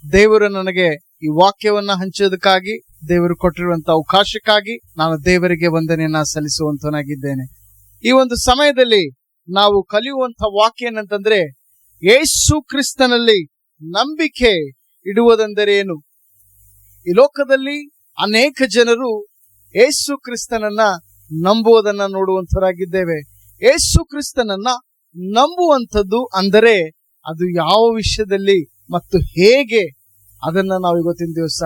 ದೇವರು ನನಗೆ ಈ ವಾಕ್ಯವನ್ನ ಹಂಚೋದಕ್ಕಾಗಿ, ದೇವರು ಕೊಟ್ಟಿರುವಂತ ಅವಕಾಶಕ್ಕಾಗಿ ನಾನು ದೇವರಿಗೆ ವಂದನೆಯನ್ನ ಸಲ್ಲಿಸುವಂತನಾಗಿದ್ದೇನೆ. ಈ ಒಂದು ಸಮಯದಲ್ಲಿ ನಾವು ಕಲಿಯುವಂತ ವಾಕ್ಯ ಏನಂತಂದ್ರೆ, ಯೇಸು ಕ್ರಿಸ್ತನಲ್ಲಿ ನಂಬಿಕೆ ಇಡುವುದೆಂದರೆ ಏನು? ಈ ಲೋಕದಲ್ಲಿ ಅನೇಕ ಜನರು ಯೇಸು ಕ್ರಿಸ್ತನನ್ನ ನಂಬುವುದನ್ನ ನೋಡುವಂತರಾಗಿದ್ದೇವೆ. ಯೇಸು ಕ್ರಿಸ್ತನನ್ನ ನಂಬುವಂಥದ್ದು ಅಂದರೆ ಅದು ಯಾವ ವಿಷಯದಲ್ಲಿ ಮತ್ತು ಹೇಗೆ, ಅದನ್ನ ನಾವು ಇವತ್ತಿನ ದಿವಸ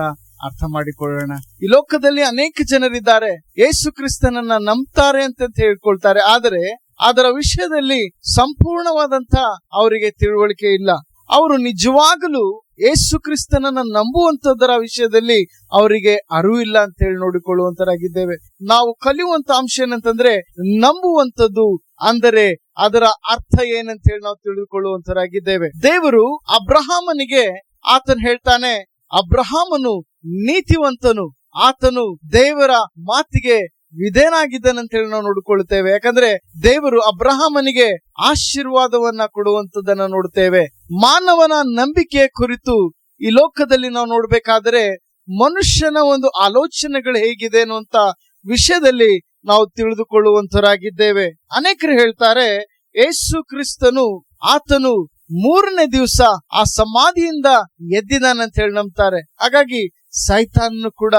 ಅರ್ಥ ಮಾಡಿಕೊಳ್ಳೋಣ. ಈ ಲೋಕದಲ್ಲಿ ಅನೇಕ ಜನರಿದ್ದಾರೆ, ಯೇಸು ಕ್ರಿಸ್ತನನ್ನ ನಂಬ್ತಾರೆ ಅಂತ ಹೇಳ್ಕೊಳ್ತಾರೆ, ಆದರೆ ಅದರ ವಿಷಯದಲ್ಲಿ ಸಂಪೂರ್ಣವಾದಂತ ಅವರಿಗೆ ತಿಳುವಳಿಕೆ ಇಲ್ಲ. ಅವರು ನಿಜವಾಗಲೂ ಯೇಸು ಕ್ರಿಸ್ತನನ್ನ ನಂಬುವಂತದ್ದರ ವಿಷಯದಲ್ಲಿ ಅವರಿಗೆ ಅರಿವಿಲ್ಲ ಅಂತ ಹೇಳಿ ನೋಡಿಕೊಳ್ಳುವಂತರಾಗಿದ್ದೇವೆ. ನಾವು ಕಲಿಯುವಂತ ಅಂಶ ಏನಂತಂದ್ರೆ, ನಂಬುವಂಥದ್ದು ಅಂದರೆ ಅದರ ಅರ್ಥ ಏನಂತ ಹೇಳಿ ನಾವು ತಿಳಿದುಕೊಳ್ಳುವಂತರಾಗಿದ್ದೇವೆ. ದೇವರು ಅಬ್ರಹಾಮನಿಗೆ ಆತನು ಹೇಳ್ತಾನೆ, ಅಬ್ರಹಾಮನು ನೀತಿವಂತನು, ಆತನು ದೇವರ ಮಾತಿಗೆ ವಿಧೇಯನಾಗಿದ್ದಾನಂತ ಹೇಳಿ ನಾವು ನೋಡಿಕೊಳ್ಳುತ್ತೇವೆ. ಯಾಕಂದ್ರೆ ದೇವರು ಅಬ್ರಹಾಮನಿಗೆ ಆಶೀರ್ವಾದವನ್ನ ಕೊಡುವಂತದನ್ನ ನೋಡುತ್ತೇವೆ. ಮಾನವನ ನಂಬಿಕೆಯ ಕುರಿತು ಈ ಲೋಕದಲ್ಲಿ ನಾವು ನೋಡ್ಬೇಕಾದ್ರೆ ಮನುಷ್ಯನ ಒಂದು ಆಲೋಚನೆಗಳು ಹೇಗಿದೆ ಅನ್ನುವಂತ ವಿಷಯದಲ್ಲಿ ನಾವು ತಿಳಿದುಕೊಳ್ಳುವಂತರಾಗಿದ್ದೇವೆ. ಅನೇಕರು ಹೇಳ್ತಾರೆ, ಯೇಸು ಕ್ರಿಸ್ತನು ಆತನು 3ನೇ ದಿವಸ ಆ ಸಮಾಧಿಯಿಂದ ಎದ್ದಿದ್ದಾನಂತ ಹೇಳಿ ನಂಬ್ತಾರೆ. ಹಾಗಾಗಿ ಸೈತಾನನು ಕೂಡ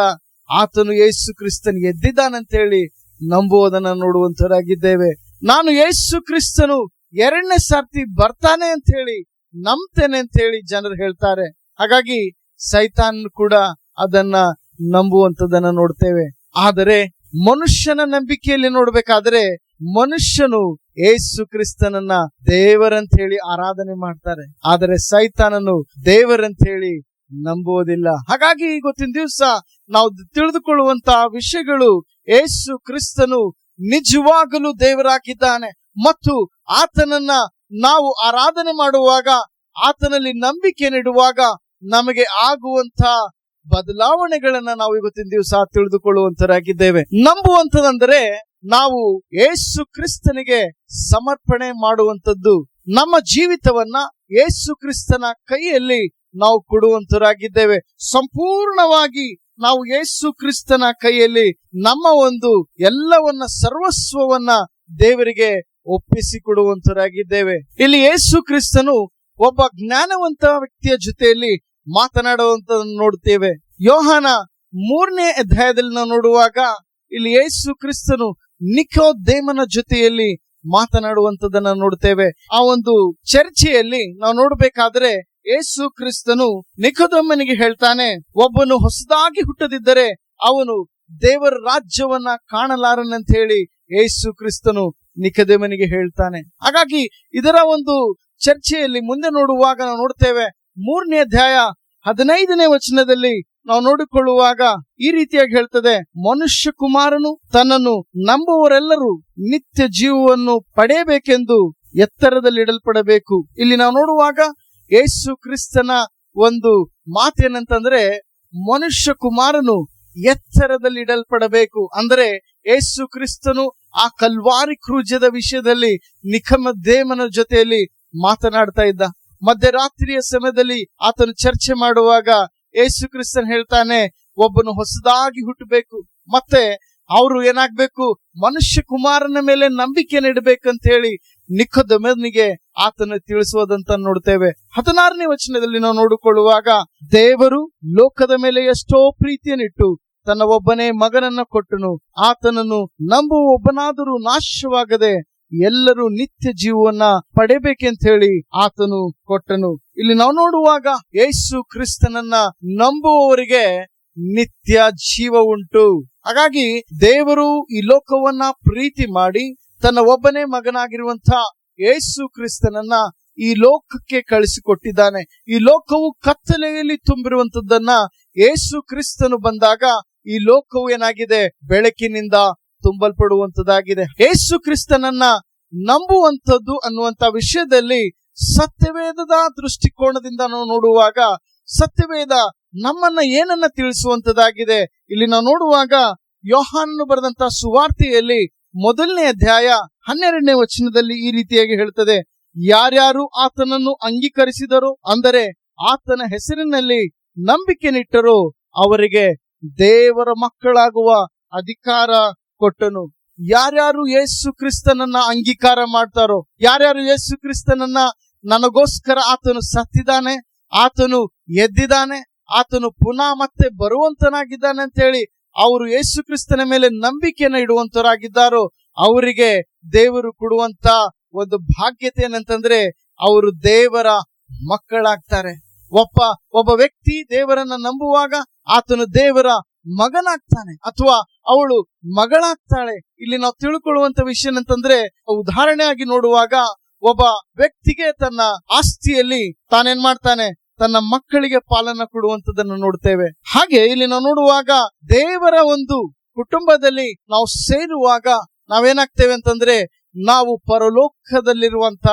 ಆತನು ಯೇಸು ಕ್ರಿಸ್ತನ್ ಎದ್ದಿದ್ದಾನಂತ ಹೇಳಿ ನಂಬುವುದನ್ನ ನೋಡುವಂತರಾಗಿದ್ದೇವೆ. ನಾನು ಯೇಸು ಕ್ರಿಸ್ತನು 2ನೇ ಸಾರ್ತಿ ಬರ್ತಾನೆ ಅಂತ ಹೇಳಿ ನಂಬ್ತೇನೆ ಅಂತ ಹೇಳಿ ಜನರು ಹೇಳ್ತಾರೆ. ಹಾಗಾಗಿ ಸೈತಾನ್ ಕೂಡ ಅದನ್ನ ನಂಬುವಂತದನ್ನ ನೋಡ್ತೇವೆ. ಆದರೆ ಮನುಷ್ಯನ ನಂಬಿಕೆಯಲ್ಲಿ ನೋಡ್ಬೇಕಾದ್ರೆ ಮನುಷ್ಯನು ಯೇಸು ಕ್ರಿಸ್ತನನ್ನ ದೇವರಂತ ಹೇಳಿ ಆರಾಧನೆ ಮಾಡ್ತಾರೆ, ಆದರೆ ಸೈತಾನನು ದೇವರಂತ ಹೇಳಿ ನಂಬುವುದಿಲ್ಲ. ಹಾಗಾಗಿ ಇವತ್ತಿನ ದಿವಸ ನಾವು ತಿಳಿದುಕೊಳ್ಳುವಂತಹ ವಿಷಯಗಳು, ಯೇಸು ಕ್ರಿಸ್ತನು ನಿಜವಾಗಲೂ ದೇವರಾಗಿದ್ದಾನೆ ಮತ್ತು ಆತನನ್ನ ನಾವು ಆರಾಧನೆ ಮಾಡುವಾಗ, ಆತನಲ್ಲಿ ನಂಬಿಕೆ ನೀಡುವಾಗ ನಮಗೆ ಆಗುವಂತ ಬದಲಾವಣೆಗಳನ್ನ ನಾವು ಇವತ್ತಿನ ದಿವಸ ತಿಳಿದುಕೊಳ್ಳುವಂತರಾಗಿದ್ದೇವೆ. ನಂಬುವಂತದಂದ್ರೆ ನಾವು ಯೇಸು ಕ್ರಿಸ್ತನಿಗೆ ಸಮರ್ಪಣೆ ಮಾಡುವಂತದ್ದು. ನಮ್ಮ ಜೀವಿತವನ್ನ ಯೇಸು ಕ್ರಿಸ್ತನ ಕೈಯಲ್ಲಿ ನಾವು ಕೊಡುವಂತರಾಗಿದ್ದೇವೆ. ಸಂಪೂರ್ಣವಾಗಿ ನಾವು ಯೇಸು ಕ್ರಿಸ್ತನ ಕೈಯಲ್ಲಿ ನಮ್ಮ ಒಂದು ಎಲ್ಲವನ್ನ, ಸರ್ವಸ್ವವನ್ನ ದೇವರಿಗೆ ಒಪ್ಪಿಸಿಕೊಡುವಂತರಾಗಿದ್ದೇವೆ. ಇಲ್ಲಿ ಯೇಸು ಕ್ರಿಸ್ತನು ಒಬ್ಬ ಜ್ಞಾನವಂತ ವ್ಯಕ್ತಿಯ ಜೊತೆಯಲ್ಲಿ ಮಾತನಾಡುವಂತದನ್ನು ನೋಡುತ್ತೇವೆ. ಯೋಹಾನ 3ನೇ ಅಧ್ಯಾಯದಲ್ಲಿ ನಾವು ನೋಡುವಾಗ ಇಲ್ಲಿ ಯೇಸು ಕ್ರಿಸ್ತನು ನಿಕೋದೇಮನ ಜೊತೆಯಲ್ಲಿ ಮಾತನಾಡುವಂತದನ್ನ ನೋಡುತ್ತೇವೆ. ಆ ಒಂದು ಚರ್ಚೆಯಲ್ಲಿ ನಾವು ನೋಡಬೇಕಾದ್ರೆ ಯೇಸು ಕ್ರಿಸ್ತನು ನಿಕೋದೇಮನಿಗೆ ಹೇಳ್ತಾನೆ, ಒಬ್ಬನು ಹೊಸದಾಗಿ ಹುಟ್ಟದಿದ್ದರೆ ಅವನು ದೇವರ ರಾಜ್ಯವನ್ನ ಕಾಣಲಾರನಂತ ಹೇಳಿ ಯೇಸು ಕ್ರಿಸ್ತನು ನಿಕೋದೇಮನಿಗೆ ಹೇಳ್ತಾನೆ. ಹಾಗಾಗಿ ಇದರ ಒಂದು ಚರ್ಚೆಯಲ್ಲಿ ಮುಂದೆ ನೋಡುವಾಗ ನಾವು ನೋಡ್ತೇವೆ, 3ನೇ ಅಧ್ಯಾಯ 15ನೇ ವಚನದಲ್ಲಿ ನಾವು ನೋಡಿಕೊಳ್ಳುವಾಗ ಈ ರೀತಿಯಾಗಿ ಹೇಳ್ತದೆ, ಮನುಷ್ಯ ಕುಮಾರನು ತನ್ನನ್ನು ನಂಬುವವರೆಲ್ಲರೂ ನಿತ್ಯ ಜೀವವನ್ನು ಪಡೆಯಬೇಕೆಂದು ಎತ್ತರದಲ್ಲಿ ಇಡಲ್ಪಡಬೇಕು. ಇಲ್ಲಿ ನಾವು ನೋಡುವಾಗ ಯೇಸು ಕ್ರಿಸ್ತನ ಒಂದು ಮಾತೇನಂತಂದ್ರೆ, ಮನುಷ್ಯ ಕುಮಾರನು ಎತ್ತರದಲ್ಲಿ ಇಡಲ್ಪಡಬೇಕು. ಅಂದ್ರೆ ಯೇಸು ಕ್ರಿಸ್ತನು ಆ ಕಲ್ವಾರಿ ಕ್ರೂಜದ ವಿಷಯದಲ್ಲಿ ನಿಕೋದೇಮನ ಜೊತೆಯಲ್ಲಿ ಮಾತನಾಡ್ತಾ ಇದ್ದ. ಮಧ್ಯರಾತ್ರಿಯ ಸಮಯದಲ್ಲಿ ಆತನು ಚರ್ಚೆ ಮಾಡುವಾಗ ಯೇಸು ಕ್ರಿಸ್ತನ್ ಹೇಳ್ತಾನೆ, ಒಬ್ಬನು ಹೊಸದಾಗಿ ಹುಟ್ಟಬೇಕು, ಮತ್ತೆ ಅವರು ಏನಾಗ್ಬೇಕು, ಮನುಷ್ಯ ಕುಮಾರನ ಮೇಲೆ ನಂಬಿಕೆ ಇಡಬೇಕಂತ ಹೇಳಿ ನಿಕೋದೇಮನಿಗೆ ಆತನು ತಿಳಿಸುವುದಂತ ನೋಡ್ತೇವೆ. 16ನೇ ವಚನದಲ್ಲಿ ನಾವು ನೋಡಿಕೊಳ್ಳುವಾಗ, ದೇವರು ಲೋಕದ ಮೇಲೆ ಎಷ್ಟೋ ಪ್ರೀತಿಯನ್ನಿಟ್ಟು ತನ್ನ ಒಬ್ಬನೇ ಮಗನನ್ನ ಕೊಟ್ಟನು, ಆತನನ್ನು ನಂಬುವ ಒಬ್ಬನಾದರೂ ನಾಶವಾಗದೆ ಎಲ್ಲರೂ ನಿತ್ಯ ಜೀವವನ್ನ ಪಡೆಬೇಕೆಂತ ಹೇಳಿ ಆತನು ಕೊಟ್ಟನು. ಇಲ್ಲಿ ನಾವು ನೋಡುವಾಗ ಯೇಸು ಕ್ರಿಸ್ತನನ್ನ ನಂಬುವವರಿಗೆ ನಿತ್ಯ ಜೀವ ಉಂಟು. ಹಾಗಾಗಿ ದೇವರು ಈ ಲೋಕವನ್ನ ಪ್ರೀತಿ ಮಾಡಿ ತನ್ನ ಒಬ್ಬನೇ ಮಗನಾಗಿರುವಂತ ಯೇಸು ಕ್ರಿಸ್ತನನ್ನ ಈ ಲೋಕಕ್ಕೆ ಕಳಿಸಿಕೊಟ್ಟಿದ್ದಾನೆ. ಈ ಲೋಕವು ಕತ್ತಲೆಯಲ್ಲಿ ತುಂಬಿರುವಂತದ್ದನ್ನ ಯೇಸು ಕ್ರಿಸ್ತನು ಬಂದಾಗ ಈ ಲೋಕವು ಏನಾಗಿದೆ, ಬೆಳಕಿನಿಂದ ತುಂಬಲ್ಪಡುವಂತದ್ದಾಗಿದೆ. ಯೇಸು ಕ್ರಿಸ್ತನನ್ನ ನಂಬುವಂಥದ್ದು ಅನ್ನುವಂತ ವಿಷಯದಲ್ಲಿ ಸತ್ಯವೇದದ ದೃಷ್ಟಿಕೋನದಿಂದ ನಾವು ನೋಡುವಾಗ, ಸತ್ಯವೇದ ನಮ್ಮನ್ನ ಏನನ್ನ ತಿಳಿಸುವಂತದ್ದಾಗಿದೆ. ಇಲ್ಲಿ ನಾವು ನೋಡುವಾಗ ಯೋಹಾನನು ಬರೆದಂತ ಸುವಾರ್ತೆಯಲ್ಲಿ 1ನೇ ಅಧ್ಯಾಯ 12ನೇ ವಚನದಲ್ಲಿ ಈ ರೀತಿಯಾಗಿ ಹೇಳ್ತದೆ, ಯಾರ್ಯಾರು ಆತನನ್ನು ಅಂಗೀಕರಿಸಿದರೋ, ಅಂದರೆ ಆತನ ಹೆಸರಿನಲ್ಲಿ ನಂಬಿಕೆನಿಟ್ಟರೋ ಅವರಿಗೆ ದೇವರ ಮಕ್ಕಳಾಗುವ ಅಧಿಕಾರ ಕೊಟ್ಟನು. ಯಾರ್ಯಾರು ಯೇಸು ಕ್ರಿಸ್ತನನ್ನ ಅಂಗೀಕಾರ ಮಾಡ್ತಾರೋ, ಯಾರ್ಯಾರು ಯೇಸು ಕ್ರಿಸ್ತನನ್ನ ನನಗೋಸ್ಕರ ಆತನು ಸತ್ತಿದ್ದಾನೆ, ಆತನು ಎದ್ದಿದ್ದಾನೆ, ಆತನು ಪುನಃ ಮತ್ತೆ ಬರುವಂತನಾಗಿದ್ದಾನೆ ಅಂತ ಹೇಳಿ ಅವರು ಯೇಸು ಕ್ರಿಸ್ತನ ಮೇಲೆ ನಂಬಿಕೆಯನ್ನು ಇಡುವಂತರಾಗಿದ್ದಾರೋ ಅವರಿಗೆ ದೇವರು ಕೊಡುವಂತ ಒಂದು ಭಾಗ್ಯತೆ ಏನಂತಂದ್ರೆ ಅವರು ದೇವರ ಮಕ್ಕಳಾಗ್ತಾರೆ. ಒಬ್ಬ ವ್ಯಕ್ತಿ ದೇವರನ್ನ ನಂಬುವಾಗ ಆತನು ದೇವರ ಮಗನಾಗ್ತಾನೆ ಅಥವಾ ಅವಳು ಮಗಳಾಗ್ತಾಳೆ. ಇಲ್ಲಿ ನಾವು ತಿಳ್ಕೊಳ್ಳುವಂತ ವಿಷಯ ಅಂತಂದ್ರೆ, ಉದಾಹರಣೆಯಾಗಿ ನೋಡುವಾಗ ಒಬ್ಬ ವ್ಯಕ್ತಿಗೆ ತನ್ನ ಆಸ್ತಿಯಲ್ಲಿ ತಾನೇನ್ ಮಾಡ್ತಾನೆ, ತನ್ನ ಮಕ್ಕಳಿಗೆ ಪಾಲನ ಕೊಡುವಂತದನ್ನು ನೋಡ್ತೇವೆ. ಹಾಗೆ ಇಲ್ಲಿ ನಾವು ನೋಡುವಾಗ ದೇವರ ಒಂದು ಕುಟುಂಬದಲ್ಲಿ ನಾವು ಸೇರುವಾಗ ನಾವೇನಾಗ್ತೇವೆ ಅಂತಂದ್ರೆ, ನಾವು ಪರಲೋಕದಲ್ಲಿರುವಂತ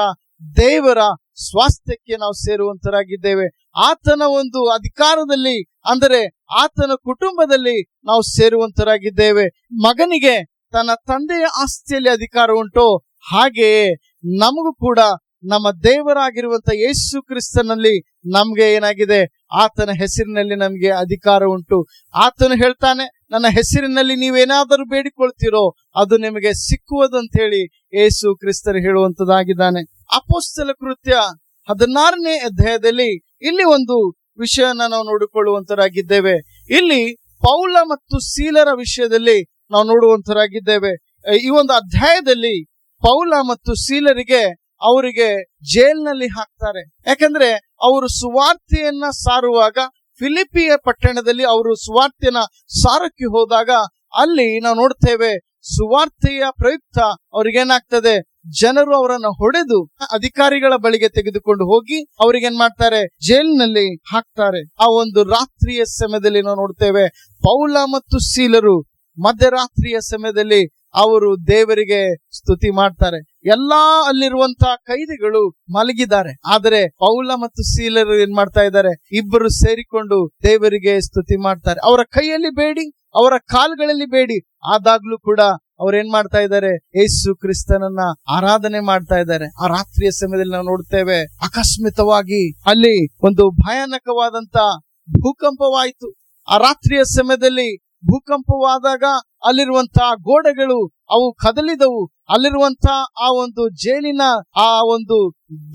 ದೇವರ ಸ್ವಾಸ್ಥ್ಯಕ್ಕೆ ನಾವು ಸೇರುವಂತರಾಗಿದ್ದೇವೆ. ಆತನ ಒಂದು ಅಧಿಕಾರದಲ್ಲಿ, ಅಂದರೆ ಆತನ ಕುಟುಂಬದಲ್ಲಿ ನಾವು ಸೇರುವಂತರಾಗಿದ್ದೇವೆ. ಮಗನಿಗೆ ತನ್ನ ತಂದೆಯ ಆಸ್ತಿಯಲ್ಲಿ ಅಧಿಕಾರ ಉಂಟು, ಹಾಗೆಯೇ ನಮಗೂ ಕೂಡ ನಮ್ಮ ದೇವರಾಗಿರುವಂತ ಯೇಸು ಕ್ರಿಸ್ತನಲ್ಲಿ ನಮ್ಗೆ ಏನಾಗಿದೆ, ಆತನ ಹೆಸರಿನಲ್ಲಿ ನಮ್ಗೆ ಅಧಿಕಾರ ಉಂಟು. ಆತನು ಹೇಳ್ತಾನೆ, ನನ್ನ ಹೆಸರಿನಲ್ಲಿ ನೀವೇನಾದರೂ ಬೇಡಿಕೊಳ್ತೀರೋ ಅದು ನಿಮಗೆ ಸಿಕ್ಕುವುದಂತ ಹೇಳಿ ಯೇಸು ಕ್ರಿಸ್ತರು ಹೇಳುವಂತದ್ದಾಗಿದ್ದಾನೆ. ಅಪೊಸ್ತಲ ಕೃತ್ಯ 16ನೇ ಅಧ್ಯಾಯದಲ್ಲಿ ಇಲ್ಲಿ ಒಂದು ವಿಷಯನ ನಾವು ನೋಡಿಕೊಳ್ಳುವಂತರಾಗಿದ್ದೇವೆ. ಇಲ್ಲಿ ಪೌಲ ಮತ್ತು ಸೀಲರ ವಿಷಯದಲ್ಲಿ ನಾವು ನೋಡುವಂತರಾಗಿದ್ದೇವೆ. ಈ ಒಂದು ಅಧ್ಯಾಯದಲ್ಲಿ ಪೌಲ ಮತ್ತು ಸೀಲರಿಗೆ ಅವರಿಗೆ ಜೈಲ್ನಲ್ಲಿ ಹಾಕ್ತಾರೆ. ಯಾಕಂದ್ರೆ ಅವರು ಸುವಾರ್ತೆಯನ್ನ ಸಾರುವಾಗ ಫಿಲಿಪಿಯ ಪಟ್ಟಣದಲ್ಲಿ ಅವರು ಸುವಾರ್ತೆಯನ್ನ ಸಾರಕ್ಕೆ ಹೋದಾಗ ಅಲ್ಲಿ ನಾವು ನೋಡ್ತೇವೆ, ಸುವಾರ್ತೆಯ ಪ್ರಯುಕ್ತ ಅವ್ರಿಗೇನಾಗ್ತದೆ, ಜನರು ಅವರನ್ನು ಹೊಡೆದು ಅಧಿಕಾರಿಗಳ ಬಳಿಗೆ ತೆಗೆದುಕೊಂಡು ಹೋಗಿ ಅವ್ರಿಗೇನ್ ಮಾಡ್ತಾರೆ, ಜೈಲಿನಲ್ಲಿ ಹಾಕ್ತಾರೆ. ಆ ಒಂದು ರಾತ್ರಿಯ ಸಮಯದಲ್ಲಿ ನಾವು ನೋಡ್ತೇವೆ, ಪೌಲ ಮತ್ತು ಸೀಲರು ಮಧ್ಯರಾತ್ರಿಯ ಸಮಯದಲ್ಲಿ ಅವರು ದೇವರಿಗೆ ಸ್ತುತಿ ಮಾಡ್ತಾರೆ. ಎಲ್ಲಾ ಅಲ್ಲಿರುವಂತಹ ಕೈದಿಗಳು ಮಲಗಿದ್ದಾರೆ, ಆದರೆ ಪೌಲ ಮತ್ತು ಸೀಲರು ಏನ್ ಮಾಡ್ತಾ ಇದ್ದಾರೆ, ಇಬ್ಬರು ಸೇರಿಕೊಂಡು ದೇವರಿಗೆ ಸ್ತುತಿ ಮಾಡ್ತಾರೆ. ಅವರ ಕೈಯಲ್ಲಿ ಬೇಡಿ, ಅವರ ಕಾಲುಗಳಲ್ಲಿ ಬೇಡಿ, ಆದಾಗ್ಲೂ ಕೂಡ ಅವ್ರೇನ್ ಮಾಡ್ತಾ ಇದ್ದಾರೆ, ಯೇಸು ಕ್ರಿಸ್ತನನ್ನ ಆರಾಧನೆ ಮಾಡ್ತಾ ಇದ್ದಾರೆ. ಆ ರಾತ್ರಿಯ ಸಮಯದಲ್ಲಿ ನಾವು ನೋಡ್ತೇವೆ, ಆಕಸ್ಮಿಕವಾಗಿ ಅಲ್ಲಿ ಒಂದು ಭಯಾನಕವಾದಂತ ಭೂಕಂಪವಾಯಿತು. ಆ ರಾತ್ರಿಯ ಸಮಯದಲ್ಲಿ ಭೂಕಂಪವಾದಾಗ ಅಲ್ಲಿರುವಂತಹ ಗೋಡೆಗಳು ಅವು ಕದಲಿದವು. ಅಲ್ಲಿರುವಂತಹ ಆ ಒಂದು ಜೈಲಿನ ಆ ಒಂದು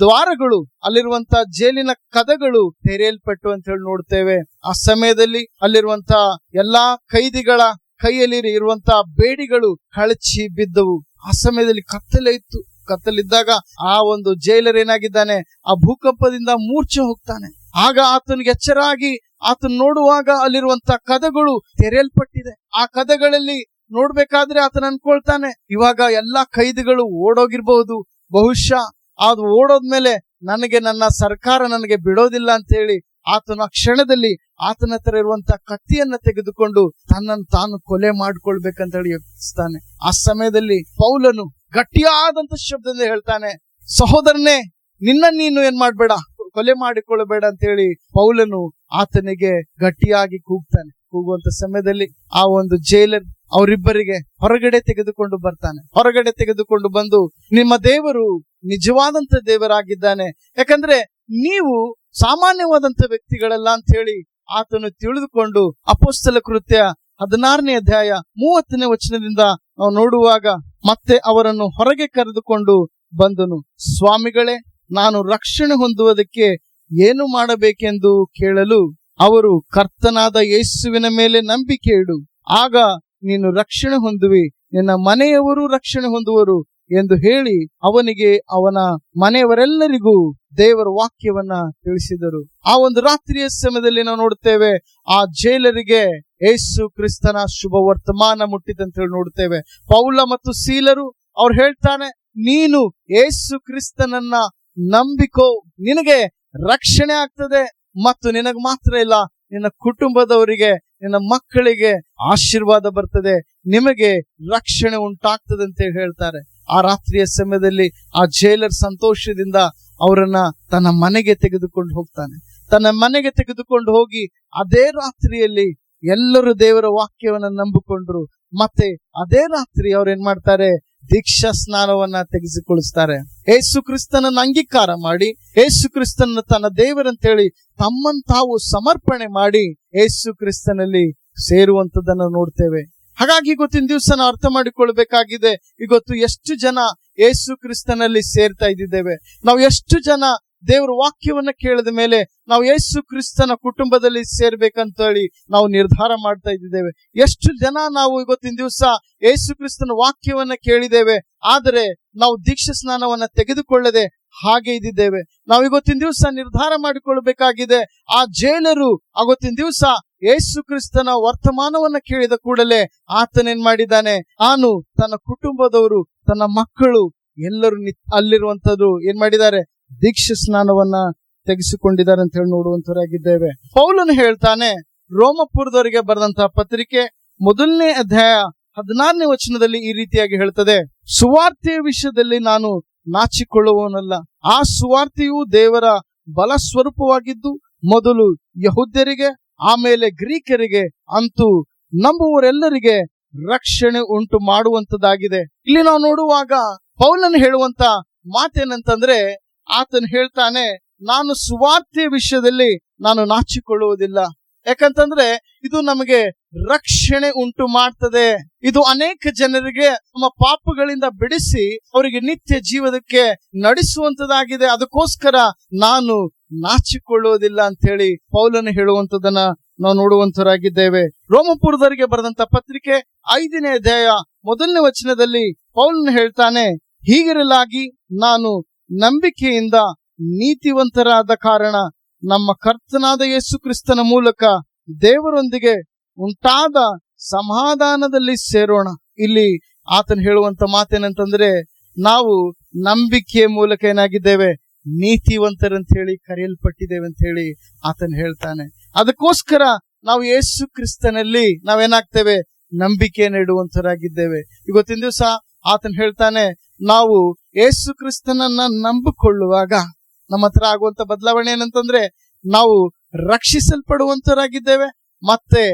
ದ್ವಾರಗಳು, ಅಲ್ಲಿರುವಂತಹ ಜೈಲಿನ ಕದಗಳು ತೆರೆಯಲ್ಪಟ್ಟು ಅಂತ ಹೇಳಿ ನೋಡ್ತೇವೆ. ಆ ಸಮಯದಲ್ಲಿ ಅಲ್ಲಿರುವಂತಹ ಎಲ್ಲಾ ಕೈದಿಗಳ ಕೈಯಲ್ಲಿ ಇರುವಂತಹ ಬೇಡಿಗಳು ಕಳಚಿ ಬಿದ್ದವು. ಆ ಸಮಯದಲ್ಲಿ ಕತ್ತಲೆ ಇತ್ತು. ಕತ್ತಲಿದ್ದಾಗ ಆ ಒಂದು ಜೈಲರ್ ಏನಾಗಿದ್ದಾನೆ, ಆ ಭೂಕಂಪದಿಂದ ಮೂರ್ಛೆ ಹೋಗ್ತಾನೆ. ಆಗ ಆತನಿಗೆ ಎಚ್ಚರ ಆಗಿ ಆತನು ನೋಡುವಾಗ ಅಲ್ಲಿರುವಂತಹ ಕದಗಳು ತೆರೆಯಲ್ಪಟ್ಟಿದೆ. ಆ ಕದಗಳಲ್ಲಿ ನೋಡ್ಬೇಕಾದ್ರೆ ಆತನ ಅನ್ಕೊಳ್ತಾನೆ, ಇವಾಗ ಎಲ್ಲಾ ಕೈದಿಗಳು ಓಡೋಗಿರ್ಬಹುದು, ಬಹುಶಃ ಅದು ಓಡೋದ್ಮೇಲೆ ನನಗೆ ನನ್ನ ಸರ್ಕಾರ ನನಗೆ ಬಿಡೋದಿಲ್ಲ ಅಂತ ಹೇಳಿ ಆತನ ಕ್ಷಣದಲ್ಲಿ ಆತನ ಹತ್ರ ಇರುವಂತಹ ಕತ್ತಿಯನ್ನ ತೆಗೆದುಕೊಂಡು ತನ್ನನ್ನು ತಾನು ಕೊಲೆ ಮಾಡ್ಕೊಳ್ಬೇಕಂತ ಹೇಳಿ ಯೋಚಿಸ್ತಾನೆ. ಆ ಸಮಯದಲ್ಲಿ ಪೌಲನು ಗಟ್ಟಿಯಾದಂತ ಶಬ್ದದಿಂದ ಹೇಳ್ತಾನೆ, ಸಹೋದರನೇ, ನೀನು ಏನ್ ಮಾಡ್ಬೇಡ, ಕೊಲೆ ಮಾಡಿಕೊಳ್ಳಬೇಡ ಅಂತ ಹೇಳಿ ಪೌಲನು ಆತನಿಗೆ ಗಟ್ಟಿಯಾಗಿ ಕೂಗ್ತಾನೆ. ಕೂಗುವಂತ ಸಮಯದಲ್ಲಿ ಆ ಒಂದು ಜೈಲರ್ ಅವರಿಬ್ಬರಿಗೆ ಹೊರಗಡೆ ತೆಗೆದುಕೊಂಡು ಬರ್ತಾನೆ. ಹೊರಗಡೆ ತೆಗೆದುಕೊಂಡು ಬಂದು, ನಿಮ್ಮ ದೇವರು ನಿಜವಾದಂತ ದೇವರಾಗಿದ್ದಾನೆ, ಯಾಕಂದ್ರೆ ನೀವು ಸಾಮಾನ್ಯವಾದಂತ ವ್ಯಕ್ತಿಗಳಲ್ಲ ಅಂತ ಹೇಳಿ ಆತನು ತಿಳಿದುಕೊಂಡು ಅಪೊಸ್ತಲ ಕೃತ್ಯ 16ನೇ ಅಧ್ಯಾಯ 30ನೇ ವಚನದಿಂದ ನಾವು ನೋಡುವಾಗ ಮತ್ತೆ ಅವರನ್ನು ಹೊರಗೆ ಕರೆದುಕೊಂಡು ಬಂದನು. ಸ್ವಾಮಿಗಳೇ, ನಾನು ರಕ್ಷಣೆ ಹೊಂದುವುದಕ್ಕೆ ಏನು ಮಾಡಬೇಕೆಂದು ಕೇಳಲು ಅವರು, ಕರ್ತನಾದ ಯೇಸುವಿನ ಮೇಲೆ ನಂಬಿಕೆ ಇಡು, ಆಗ ನೀನು ರಕ್ಷಣೆ ಹೊಂದುವಿ, ನಿನ್ನ ಮನೆಯವರು ರಕ್ಷಣೆ ಹೊಂದುವರು ಎಂದು ಹೇಳಿ ಅವನಿಗೆ ಅವನ ಮನೆಯವರೆಲ್ಲರಿಗೂ ದೇವರ ವಾಕ್ಯವನ್ನ ತಿಳಿಸಿದರು. ಆ ಒಂದು ರಾತ್ರಿಯ ಸಮಯದಲ್ಲಿ ನಾವು ನೋಡ್ತೇವೆ, ಆ ಜೈಲರಿಗೆ ಯೇಸು ಕ್ರಿಸ್ತನ ಶುಭ ವರ್ತಮಾನ ಮುಟ್ಟಿದಂತ ಹೇಳಿ ನೋಡ್ತೇವೆ. ಪೌಲ ಮತ್ತು ಸೀಲರು ಅವ್ರು ಹೇಳ್ತಾನೆ, ನೀನು ಯೇಸು ಕ್ರಿಸ್ತನನ್ನ ನಂಬಿಕೋ, ನಿನಗೆ ರಕ್ಷಣೆ ಆಗ್ತದೆ, ಮತ್ತು ನಿನಗೆ ಮಾತ್ರ ಇಲ್ಲ, ನಿನ್ನ ಕುಟುಂಬದವರಿಗೆ, ನಿನ್ನ ಮಕ್ಕಳಿಗೆ ಆಶೀರ್ವಾದ ಬರ್ತದೆ, ನಿಮಗೆ ರಕ್ಷಣೆ ಉಂಟಾಗ್ತದೆ ಅಂತ ಹೇಳ್ತಾರೆ. ಆ ರಾತ್ರಿಯ ಸಮಯದಲ್ಲಿ ಆ ಜೈಲರ್ ಸಂತೋಷದಿಂದ ಅವರನ್ನ ತನ್ನ ಮನೆಗೆ ತೆಗೆದುಕೊಂಡು ಹೋಗ್ತಾನೆ. ತನ್ನ ಮನೆಗೆ ತೆಗೆದುಕೊಂಡು ಹೋಗಿ ಅದೇ ರಾತ್ರಿಯಲ್ಲಿ ಎಲ್ಲರೂ ದೇವರ ವಾಕ್ಯವನ್ನ ನಂಬಿಕೊಂಡ್ರು. ಮತ್ತೆ ಅದೇ ರಾತ್ರಿ ಅವ್ರು ಏನ್ ಮಾಡ್ತಾರೆ, ದೀಕ್ಷಾ ಸ್ನಾನವನ್ನ ತೆಗೆಸಿಕೊಳ್ಳಿಸ್ತಾರೆ. ಯೇಸು ಕ್ರಿಸ್ತನನ್ನ ಅಂಗೀಕಾರ ಮಾಡಿ, ಯೇಸು ಕ್ರಿಸ್ತನ ತನ್ನ ದೇವರಂತೇಳಿ ತಮ್ಮನ್ನು ತಾವು ಸಮರ್ಪಣೆ ಮಾಡಿ ಯೇಸು ಕ್ರಿಸ್ತನಲ್ಲಿ ಸೇರುವಂತದನ್ನ ನೋಡ್ತೇವೆ. ಹಾಗಾಗಿ ಇವತ್ತಿನ ದಿವಸ ನಾವು ಅರ್ಥ ಮಾಡಿಕೊಳ್ಬೇಕಾಗಿದೆ, ಇವತ್ತು ಎಷ್ಟು ಜನ ಯೇಸು ಕ್ರಿಸ್ತನಲ್ಲಿ ಸೇರ್ತಾ ಇದ್ದೇವೆ. ನಾವು ಎಷ್ಟು ಜನ ದೇವರ ವಾಕ್ಯವನ್ನ ಕೇಳಿದ ಮೇಲೆ ನಾವು ಯೇಸು ಕ್ರಿಸ್ತನ ಕುಟುಂಬದಲ್ಲಿ ಸೇರ್ಬೇಕಂತ ಹೇಳಿ ನಾವು ನಿರ್ಧಾರ ಮಾಡ್ತಾ ಇದ್ದೇವೆ. ಎಷ್ಟು ಜನ ನಾವು ಇವತ್ತಿನ ದಿವಸ ಯೇಸು ಕ್ರಿಸ್ತನ ವಾಕ್ಯವನ್ನ ಕೇಳಿದ್ದೇವೆ, ಆದರೆ ನಾವು ದೀಕ್ಷಾ ಸ್ನಾನವನ್ನ ತೆಗೆದುಕೊಳ್ಳದೆ ಹಾಗೆ ಇದ್ದಿದ್ದೇವೆ. ನಾವು ಇವತ್ತಿನ ದಿವಸ ನಿರ್ಧಾರ ಮಾಡಿಕೊಳ್ಬೇಕಾಗಿದೆ. ಆ ಜೈಲರು ಅವತ್ತಿನ ದಿವಸ ಯೇಸು ಕ್ರಿಸ್ತನ ವರ್ತಮಾನವನ್ನ ಕೇಳಿದ ಕೂಡಲೇ ಆತನೇನ್ ಮಾಡಿದ್ದಾನೆ, ತಾನು ತನ್ನ ಕುಟುಂಬದವರು ತನ್ನ ಮಕ್ಕಳು ಎಲ್ಲರೂ ಅಲ್ಲಿರುವಂತದ್ದು ಏನ್ ಮಾಡಿದ್ದಾರೆ, ದೀಕ್ಷಾ ಸ್ನಾನವನ್ನ ತೆಗೆಸಿಕೊಂಡಿದ್ದಾರೆ ಅಂತ ಹೇಳಿ ನೋಡುವಂತರಾಗಿದ್ದೇವೆ. ಪೌಲನು ಹೇಳ್ತಾನೆ, ರೋಮಪುರದವರಿಗೆ ಬರೆದಂತಹ ಪತ್ರಿಕೆ 1ನೇ ಅಧ್ಯಾಯ 16ನೇ ವಚನದಲ್ಲಿ ಈ ರೀತಿಯಾಗಿ ಹೇಳ್ತದೆ, ಸುವಾರ್ತೆಯ ವಿಷಯದಲ್ಲಿ ನಾನು ನಾಚಿಕೊಳ್ಳುವವನಲ್ಲ. ಆ ಸುವಾರ್ತೆಯು ದೇವರ ಬಲ ಸ್ವರೂಪವಾಗಿದ್ದು ಮೊದಲು ಯಹೂದ್ಯರಿಗೆ ಆಮೇಲೆ ಗ್ರೀಕರಿಗೆ ಅಂತೂ ನಂಬುವರೆಲ್ಲರಿಗೆ ರಕ್ಷಣೆ ಉಂಟು ಮಾಡುವಂತದ್ದಾಗಿದೆ. ಇಲ್ಲಿ ನಾವು ನೋಡುವಾಗ ಪೌಲನು ಹೇಳುವಂತ ಮಾತೇನಂತಂದ್ರೆ, ಆತನು ಹೇಳ್ತಾನೆ, ನಾನು ಸುವಾರ್ತೆಯ ವಿಷಯದಲ್ಲಿ ನಾನು ನಾಚಿಕೊಳ್ಳುವುದಿಲ್ಲ. ಯಾಕಂತಂದ್ರೆ ಇದು ನಮಗೆ ರಕ್ಷಣೆ ಉಂಟು ಮಾಡ್ತದೆ. ಇದು ಅನೇಕ ಜನರಿಗೆ ನಮ್ಮ ಪಾಪಗಳಿಂದ ಬಿಡಿಸಿ ಅವರಿಗೆ ನಿತ್ಯ ಜೀವನಕ್ಕೆ ನಡೆಸುವಂತದಾಗಿದೆ. ಅದಕ್ಕೋಸ್ಕರ ನಾನು ನಾಚಿಕೊಳ್ಳುವುದಿಲ್ಲ ಅಂತ ಹೇಳಿ ಪೌಲನು ಹೇಳುವಂತದನ್ನ ನಾವು ನೋಡುವಂತರಾಗಿದ್ದೇವೆ. ರೋಮಪುರದವರಿಗೆ ಬರೆದಂತ ಪತ್ರಿಕೆ 5ನೇ ಅಧ್ಯಾಯ 1ನೇ ವಚನದಲ್ಲಿ ಪೌಲನು ಹೇಳ್ತಾನೆ, ಹೀಗಿರಲಾಗಿ ನಾನು ನಂಬಿಕೆಯಿಂದ ನೀತಿವಂತರಾದ ಕಾರಣ ನಮ್ಮ ಕರ್ತನಾದ ಯೇಸು ಕ್ರಿಸ್ತನ ಮೂಲಕ ದೇವರೊಂದಿಗೆ ಉಂಟಾದ ಸಮಾಧಾನದಲ್ಲಿ ಸೇರೋಣ. ಇಲ್ಲಿ ಆತನು ಹೇಳುವಂತ ಮಾತೇನಂತಂದ್ರೆ, ನಾವು ನಂಬಿಕೆಯ ಮೂಲಕ ಏನಾಗಿದ್ದೇವೆ, ನೀತಿವಂತರಂತ ಹೇಳಿ ಕರೆಯಲ್ಪಟ್ಟಿದ್ದೇವೆ ಅಂತ ಹೇಳಿ ಆತನು ಹೇಳ್ತಾನೆ. ಅದಕ್ಕೋಸ್ಕರ ನಾವು ಯೇಸು ಕ್ರಿಸ್ತನಲ್ಲಿ ನಾವೇನಾಗ್ತೇವೆ, ನಂಬಿಕೆಯನ್ನು ಇಡುವಂತರಾಗಿದ್ದೇವೆ. ಇವತ್ತಿನ ದಿವಸ ಆತನು ಹೇಳ್ತಾನೆ, ನಾವು ಯೇಸು ಕ್ರಿಸ್ತನನ್ನ ನಂಬಿಕೊಳ್ಳುವಾಗ ನಮ್ಮ ಹತ್ರ ಆಗುವಂತ ಬದಲಾವಣೆ ಏನಂತಂದ್ರೆ, ನಾವು ರಕ್ಷಿಸಲ್ಪಡುವಂತರಾಗಿದ್ದೇವೆ. ಮತ್ತೆ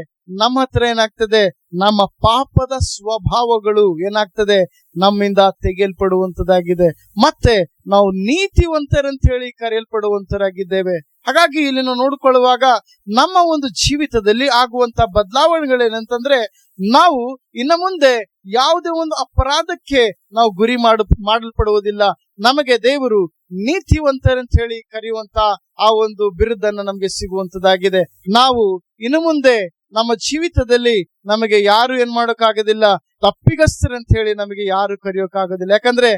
ನಮ್ಮ ಹತ್ರ ಏನಾಗ್ತದೆ, ನಮ್ಮ ಪಾಪದ ಸ್ವಭಾವಗಳು ಏನಾಗ್ತದೆ, ನಮ್ಮಿಂದ ತೆಗೆಯಲ್ಪಡುವಂತದಾಗಿದೆ. ಮತ್ತೆ ನಾವು ನೀತಿವಂತರಂತ ಹೇಳಿ ಕರೆಯಲ್ಪಡುವಂತರಾಗಿದ್ದೇವೆ. ಹಾಗಾಗಿ ಇಲ್ಲಿ ನಾವು ನೋಡಿಕೊಳ್ಳುವಾಗ ನಮ್ಮ ಒಂದು ಜೀವಿತದಲ್ಲಿ ಆಗುವಂತ ಬದಲಾವಣೆಗಳೇನಂತಂದ್ರೆ, ನಾವು ಇನ್ನು ಮುಂದೆ ಯಾವುದೇ ಒಂದು ಅಪರಾಧಕ್ಕೆ ನಾವು ಗುರಿ ಮಾಡಲ್ಪಡುವುದಿಲ್ಲ. ನಮಗೆ ದೇವರು ನೀತಿವಂತರಂತ ಹೇಳಿ ಕರೆಯುವಂತ ಆ ಒಂದು ಬಿರುದನ್ನ ನಮಗೆ ಸಿಗುವಂತದಾಗಿದೆ. ನಾವು ಇನ್ನು ಮುಂದೆ ನಮ್ಮ ಜೀವಿತದಲ್ಲಿ ನಮಗೆ ಯಾರು ಏನ್ ಮಾಡೋಕ್ಕಾಗೋದಿಲ್ಲ, ತಪ್ಪಿಗಸ್ತರಂತ ಹೇಳಿ ನಮಗೆ ಯಾರು ಕರೆಯೋಕ್ಕಾಗೋದಿಲ್ಲ. ಯಾಕಂದ್ರೆ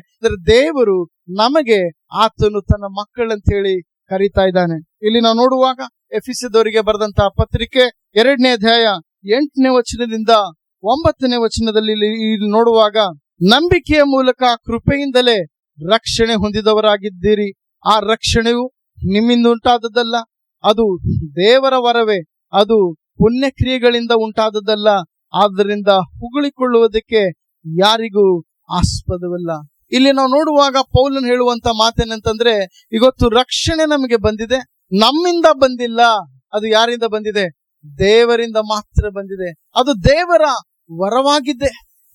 ದೇವರು ನಮಗೆ ಆತನು ತನ್ನ ಮಕ್ಕಳಂತ ಹೇಳಿ ಕರೀತಾ ಇದ್ದಾನೆ. ಇಲ್ಲಿ ನಾವು ನೋಡುವಾಗ ಎಫೆಸದವರಿಗೆ ಬರೆದಂತಹ ಪತ್ರಿಕೆ 2ನೇ ಅಧ್ಯಾಯ 8ನೇ ವಚನದಿಂದ 9ನೇ ವಚನದಲ್ಲಿ ಇಲ್ಲಿ ನೋಡುವಾಗ, ನಂಬಿಕೆಯ ಮೂಲಕ ಕೃಪೆಯಿಂದಲೇ ರಕ್ಷಣೆ ಹೊಂದಿದವರಾಗಿದ್ದೀರಿ. ಆ ರಕ್ಷಣೆಯು ನಿಮ್ಮಿಂದ ಉಂಟಾದದ್ದಲ್ಲ, ಅದು ದೇವರ ವರವೇ, ಅದು ಪುಣ್ಯಕ್ರಿಯೆಗಳಿಂದ ಉಂಟಾದದ್ದಲ್ಲ. ಆದ್ದರಿಂದ ಹೊಗಳಿಕೊಳ್ಳುವುದಕ್ಕೆ ಯಾರಿಗೂ ಆಸ್ಪದವಲ್ಲ. ಇಲ್ಲಿ ನಾವು ನೋಡುವಾಗ ಪೌಲನು ಹೇಳುವಂತ ಮಾತೇನಂತಂದ್ರೆ, ಇವತ್ತು ರಕ್ಷಣೆ ನಮಗೆ ಬಂದಿದೆ, ನಮ್ಮಿಂದ ಬಂದಿಲ್ಲ. ಅದು ಯಾರಿಂದ ಬಂದಿದೆ? ದೇವರಿಂದ ಮಾತ್ರ ಬಂದಿದೆ. ಅದು ದೇವರ ವರವಾಗಿದೆ.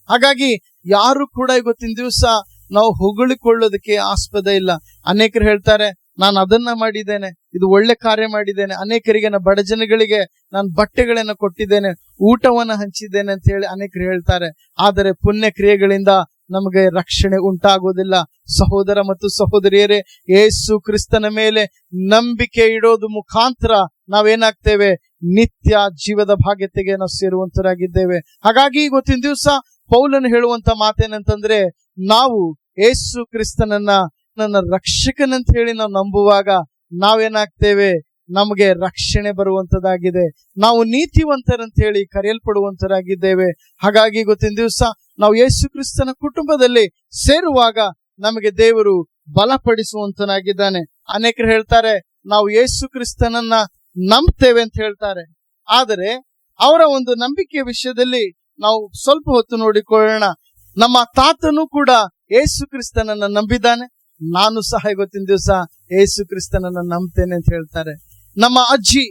ಹಾಗಾಗಿ ಯಾರು ಕೂಡ ಇವತ್ತಿನ ದಿವಸ ನಾವು ಹೊಗಳಿಕೊಳ್ಳೋದಕ್ಕೆ ಆಸ್ಪದ ಇಲ್ಲ. ಅನೇಕರು ಹೇಳ್ತಾರೆ, ನಾನು ಅದನ್ನ ಮಾಡಿದ್ದೇನೆ, ಇದು ಒಳ್ಳೆ ಕಾರ್ಯ ಮಾಡಿದ್ದೇನೆ, ಅನೇಕರಿಗೆ ಬಡ ಜನಗಳಿಗೆ ನಾನು ಬಟ್ಟೆಗಳನ್ನ ಕೊಟ್ಟಿದ್ದೇನೆ, ಊಟವನ್ನ ಹಂಚಿದ್ದೇನೆ ಅಂತ ಹೇಳಿ ಅನೇಕರು ಹೇಳ್ತಾರೆ. ಆದರೆ ಪುಣ್ಯ ಕ್ರಿಯೆಗಳಿಂದ ನಮಗೆ ರಕ್ಷಣೆ ಉಂಟಾಗುವುದಿಲ್ಲ. ಸಹೋದರ ಮತ್ತು ಸಹೋದರಿಯರೇ, ಯೇಸು ಕ್ರಿಸ್ತನ ಮೇಲೆ ನಂಬಿಕೆ ಇಡೋದು ಮುಖಾಂತರ ನಾವೇನಾಗ್ತೇವೆ, ನಿತ್ಯ ಜೀವದ ಭಾಗ್ಯತೆಗೆ ನಾವು ಸೇರುವಂತರಾಗಿದ್ದೇವೆ. ಹಾಗಾಗಿ ಇವತ್ತಿನ ದಿವಸ ಪೌಲನು ಹೇಳುವಂತ ಮಾತೇನಂತಂದ್ರೆ, ನಾವು ಯೇಸು ಕ್ರಿಸ್ತನನ್ನ ನನ್ನ ರಕ್ಷಕನಂತ ಹೇಳಿ ನಾವು ನಂಬುವಾಗ ನಾವೇನಾಗ್ತೇವೆ, ನಮಗೆ ರಕ್ಷಣೆ ಬರುವಂತದಾಗಿದೆ. ನಾವು ನೀತಿವಂತರಂತ ಹೇಳಿ ಕರೆಯಲ್ಪಡುವಂತರಾಗಿದ್ದೇವೆ. ಹಾಗಾಗಿ ಇವತ್ತಿನ ದಿವಸ ನಾವು ಯೇಸು ಕ್ರಿಸ್ತನ ಕುಟುಂಬದಲ್ಲಿ ಸೇರುವಾಗ ನಮಗೆ ದೇವರು ಬಲಪಡಿಸುವಂತನಾಗಿದ್ದಾನೆ. ಅನೇಕರು ಹೇಳ್ತಾರೆ, ನಾವು ಯೇಸು ಕ್ರಿಸ್ತನನ್ನ ನಂಬ್ತೇವೆ ಅಂತ ಹೇಳ್ತಾರೆ. ಆದರೆ ಅವರ ಒಂದು ನಂಬಿಕೆಯ ವಿಷಯದಲ್ಲಿ ನಾವು ಸ್ವಲ್ಪ ಹೊತ್ತು ನೋಡಿಕೊಳ್ಳೋಣ. ನಮ್ಮ ತಾತನು ಕೂಡ ಯೇಸು ಕ್ರಿಸ್ತನನ್ನ ನಂಬಿದ್ದಾನೆ, ನಾನು ಸಹ ಇವತ್ತಿನ ದಿವಸ ಯೇಸು ಕ್ರಿಸ್ತನನ್ನ ನಂಬ್ತೇನೆ ಅಂತ ಹೇಳ್ತಾರೆ. ನಮ್ಮ ಅಜ್ಜಿ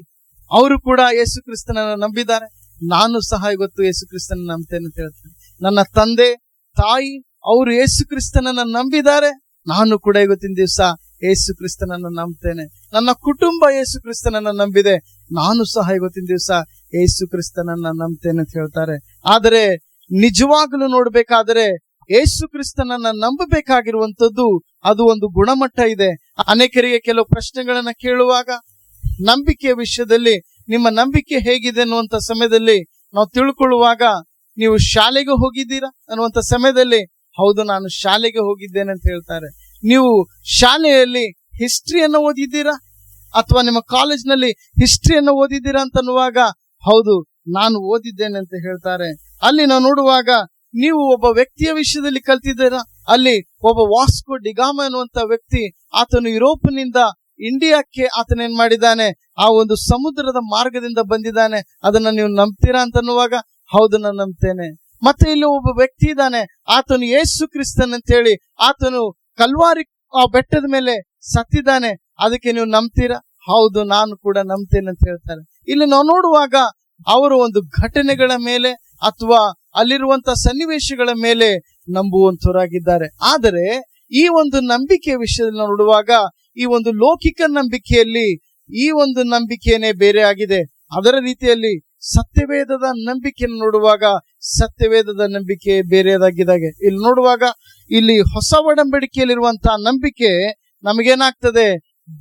ಅವರು ಕೂಡ ಯೇಸು ಕ್ರಿಸ್ತನನ್ನ ನಂಬಿದ್ದಾರೆ, ನಾನು ಸಹ ಇವತ್ತು ಯೇಸು ಕ್ರಿಸ್ತನ ನಂಬ್ತೇನೆ ಅಂತ ಹೇಳ್ತೇನೆ. ನನ್ನ ತಂದೆ ತಾಯಿ ಅವರು ಯೇಸು ಕ್ರಿಸ್ತನನ್ನ ನಂಬಿದ್ದಾರೆ, ನಾನು ಕೂಡ ಇವತ್ತಿನ ದಿವಸ ಯೇಸು ಕ್ರಿಸ್ತನನ್ನ ನಂಬ್ತೇನೆ. ನನ್ನ ಕುಟುಂಬ ಯೇಸು ಕ್ರಿಸ್ತನನ್ನ ನಂಬಿದೆ, ನಾನು ಸಹ ಇವತ್ತಿನ ದಿವಸ ಯೇಸು ಕ್ರಿಸ್ತನನ್ನ ನಂಬ್ತೇನೆ ಅಂತ ಹೇಳ್ತಾರೆ. ಆದರೆ ನಿಜವಾಗಲೂ ನೋಡ್ಬೇಕಾದ್ರೆ ಯೇಸು ಕ್ರಿಸ್ತನನ್ನ ನಂಬಬೇಕಾಗಿರುವಂತದ್ದು ಅದು ಒಂದು ಗುಣಮಟ್ಟ ಇದೆ. ಅನೇಕರಿಗೆ ಕೆಲವು ಪ್ರಶ್ನೆಗಳನ್ನ ಕೇಳುವಾಗ ನಂಬಿಕೆಯ ವಿಷಯದಲ್ಲಿ ನಿಮ್ಮ ನಂಬಿಕೆ ಹೇಗಿದೆ ಅನ್ನುವಂತ ಸಮಯದಲ್ಲಿ ನಾವು ತಿಳ್ಕೊಳ್ಳುವಾಗ, ನೀವು ಶಾಲೆಗೆ ಹೋಗಿದ್ದೀರಾ ಅನ್ನುವಂತ ಸಮಯದಲ್ಲಿ ಹೌದು ನಾನು ಶಾಲೆಗೆ ಹೋಗಿದ್ದೇನೆ ಅಂತ ಹೇಳ್ತಾರೆ. ನೀವು ಶಾಲೆಯಲ್ಲಿ ಹಿಸ್ಟ್ರಿಯನ್ನು ಓದಿದ್ದೀರಾ ಅಥವಾ ನಿಮ್ಮ ಕಾಲೇಜ್ನಲ್ಲಿ ಹಿಸ್ಟ್ರಿಯನ್ನು ಓದಿದ್ದೀರಾ ಅಂತ ಅನ್ನುವಾಗ ಹೌದು ನಾನು ಓದಿದ್ದೇನೆ ಅಂತ ಹೇಳ್ತಾರೆ. ಅಲ್ಲಿ ನಾವು ನೋಡುವಾಗ ನೀವು ಒಬ್ಬ ವ್ಯಕ್ತಿಯ ವಿಷಯದಲ್ಲಿ ಕಲ್ತಿದ್ದೀರಾ. ಅಲ್ಲಿ ಒಬ್ಬ ವಾಸ್ಕೋ ಡಿಗಾಮ ಅನ್ನುವಂತ ವ್ಯಕ್ತಿ, ಆತನು ಯುರೋಪ್ನಿಂದ ಇಂಡಿಯಾಕ್ಕೆ ಆತನೇನ್ ಮಾಡಿದ್ದಾನೆ, ಆ ಒಂದು ಸಮುದ್ರದ ಮಾರ್ಗದಿಂದ ಬಂದಿದ್ದಾನೆ. ಅದನ್ನ ನೀವು ನಂಬ್ತೀರಾ ಅಂತ ಅನ್ನುವಾಗ ಹೌದು ನಾನು ನಂಬ್ತೇನೆ. ಮತ್ತೆ ಇಲ್ಲಿ ಒಬ್ಬ ವ್ಯಕ್ತಿ ಇದ್ದಾನೆ, ಆತನು ಯೇಸು ಕ್ರಿಸ್ತನ್ ಅಂತ ಹೇಳಿ ಆತನು ಕಲ್ವಾರಿ ಆ ಬೆಟ್ಟದ ಮೇಲೆ ಸತ್ತಿದ್ದಾನೆ, ಅದಕ್ಕೆ ನೀವು ನಂಬ್ತೀರಾ? ಹೌದು ನಾನು ಕೂಡ ನಂಬ್ತೇನೆ ಅಂತ ಹೇಳ್ತಾರೆ. ಇಲ್ಲಿ ನಾವು ನೋಡುವಾಗ ಅವರು ಒಂದು ಘಟನೆಗಳ ಮೇಲೆ ಅಥವಾ ಅಲ್ಲಿರುವಂತ ಸನ್ನಿವೇಶಗಳ ಮೇಲೆ ನಂಬುವಂತವರಾಗಿದ್ದಾರೆ. ಆದರೆ ಈ ಒಂದು ನಂಬಿಕೆಯ ವಿಷಯದಲ್ಲಿ ನೋಡುವಾಗ ಈ ಒಂದು ಲೌಕಿಕ ನಂಬಿಕೆಯಲ್ಲಿ ಈ ಒಂದು ನಂಬಿಕೆಯೇ ಬೇರೆ ಆಗಿದೆ. ಅದರ ರೀತಿಯಲ್ಲಿ ಸತ್ಯವೇದದ ನಂಬಿಕೆಯನ್ನು ನೋಡುವಾಗ ಸತ್ಯವೇದದ ನಂಬಿಕೆ ಬೇರೆಯದಾಗಿದ್ದಾಗೆ ಇಲ್ಲಿ ನೋಡುವಾಗ ಇಲ್ಲಿ ಹೊಸ ಒಡಂಬಡಿಕೆಯಲ್ಲಿರುವಂತಹ ನಂಬಿಕೆ ನಮಗೇನಾಗ್ತದೆ,